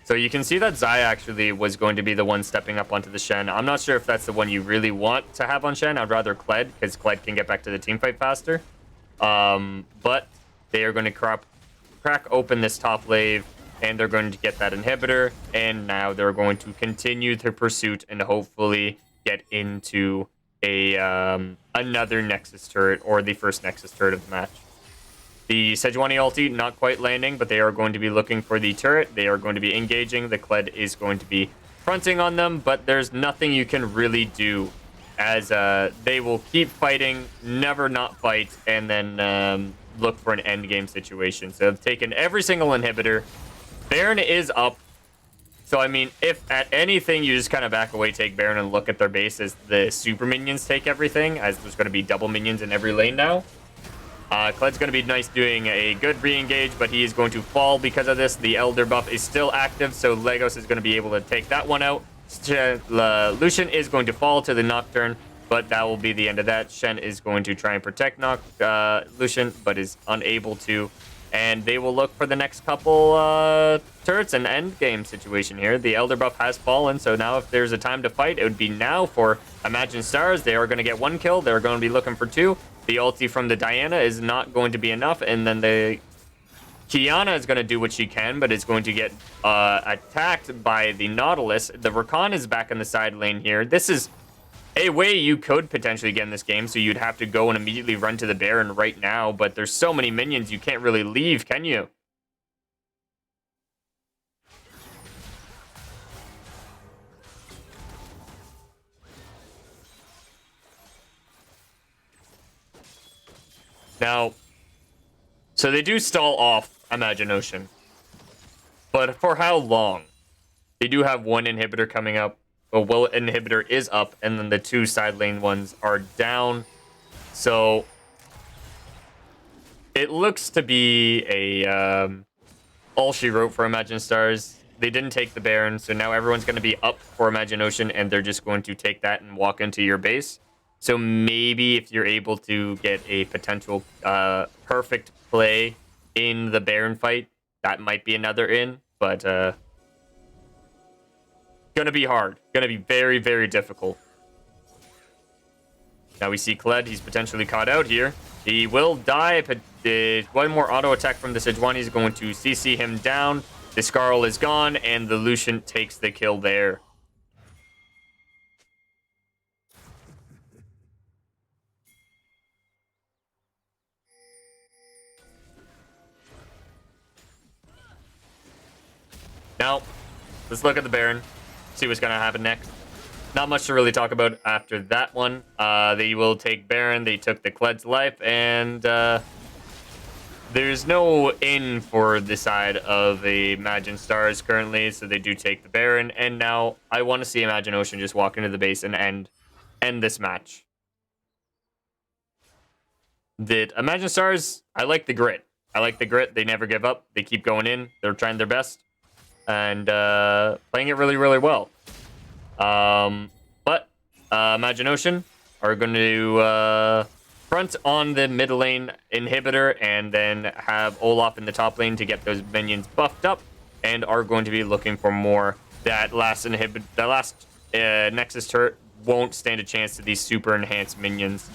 So you can see that Xayah actually was going to be the one stepping up onto the Shen. I'm not sure if that's the one you really want to have on Shen. I'd rather Kled, because Kled can get back to the teamfight faster. But they are going to crack open this top wave, and they're going to get that inhibitor, and now they're going to continue their pursuit and hopefully get into a another Nexus turret, or the first Nexus turret of the match. The Sejuani ulti not quite landing, but they are going to be looking for the turret. They are going to be engaging. The Kled is going to be fronting on them, but there's nothing you can really do, as they will keep fighting, never not fight, and then look for an end game situation. So they've taken every single inhibitor. Baron is up. So, I mean, if at anything you just kind of back away, take Baron, and look at their base as the super minions take everything, as there's going to be double minions in every lane now. Kled's going to be nice doing a good re-engage, but he is going to fall because of this. The Elder buff is still active, so Legos is going to be able to take that one out. Lucian is going to fall to the Nocturne, but that will be the end of that. Shen is going to try and protect Lucian, but is unable to. And they will look for the next couple turrets and end game situation here. The Elder buff has fallen, so now if there's a time to fight, it would be now for Imagine Stars. They are going to get 1 kill. They're going to be looking for 2. The ulti from the Diana is not going to be enough, and then the Kiana is going to do what she can, but is going to get attacked by the Nautilus. The Rakan is back in the side lane here. This is a way you could potentially get in this game, so you'd have to go and immediately run to the Baron right now, but there's so many minions, you can't really leave, can you? Now, so they do stall off Imagine Ocean, but for how long? They do have 1 inhibitor coming up. Well, inhibitor is up, and then the 2 side lane ones are down. So it looks to be a all she wrote for Imagine Stars. They didn't take the Baron, so now everyone's going to be up for Imagine Ocean, and they're just going to take that and walk into your base. So maybe if you're able to get a potential perfect play in the Baron fight, that might be another in, but gonna be hard. Gonna be very, very difficult. Now we see Kled. He's potentially caught out here. He will die, but one more auto attack from the Sejuani is going to CC him down. The Skarl is gone, and the Lucian takes the kill there. Now, let's look at the Baron, see what's going to happen next. Not much to really talk about after that one. They will take Baron. They took the Kled's life, and there's no in for the side of the Imagine Stars currently, so they do take the Baron. And now I want to see Imagine Ocean just walk into the base and end this match. Did Imagine Stars, I like the grit. I like the grit. They never give up. They keep going in. They're trying their best. And playing it really, really well. But Imagine Ocean are going to front on the mid lane inhibitor and then have Olaf in the top lane to get those minions buffed up, and are going to be looking for more. That last Nexus turret won't stand a chance to these super enhanced minions.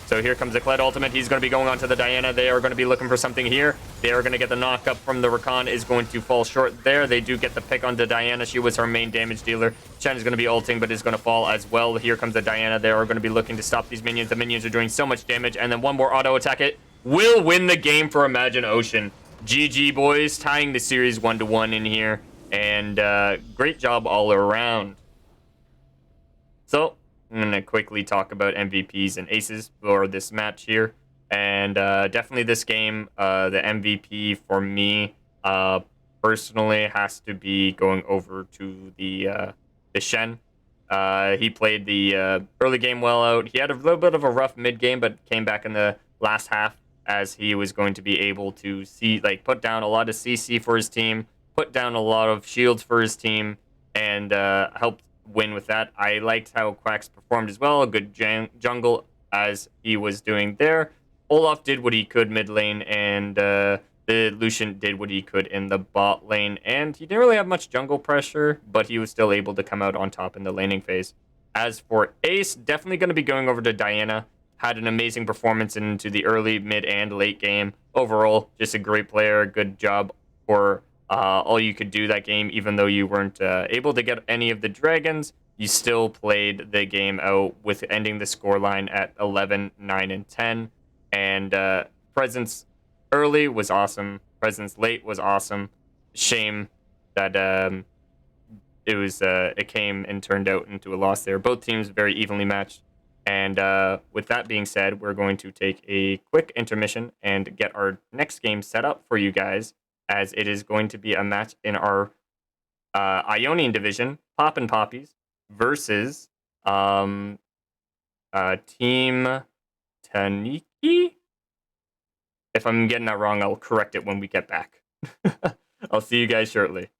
So here comes the Kled ultimate. He's going to be going on to the Diana. They are going to be looking for something here. They are going to get the knock up from the Rakan. Is going to fall short there. They do get the pick on the Diana. She was our main damage dealer. Shen is going to be ulting, but is going to fall as well. Here comes the Diana. They are going to be looking to stop these minions. The minions are doing so much damage. And then one more auto attack. It will win the game for Imagine Ocean. GG, boys. Tying the series 1-1 in here. And great job all around. So I'm going to quickly talk about MVPs and aces for this match here. And definitely this game, the MVP for me personally has to be going over to the Shen. He played the early game well out. He had a little bit of a rough mid game, but came back in the last half as he was going to be able to put down a lot of CC for his team, put down a lot of shields for his team, and helped win with that. I liked how Quacks performed as well. A good jungle as he was doing there. Olaf did what he could mid lane, and the Lucian did what he could in the bot lane. And he didn't really have much jungle pressure, but he was still able to come out on top in the laning phase. As for Ace, definitely going to be going over to Diana. Had an amazing performance into the early, mid, and late game. Overall, just a great player. Good job for all you could do that game. Even though you weren't able to get any of the dragons, you still played the game out with ending the scoreline at 11, 9, and 10. And presence early was awesome. Presence late was awesome. Shame that it came and turned out into a loss there. Both teams very evenly matched. And with that being said, we're going to take a quick intermission and get our next game set up for you guys, as it is going to be a match in our Ionian division, Poppin' Poppies, versus Team Taniki. If I'm getting that wrong, I'll correct it when we get back. I'll see you guys shortly.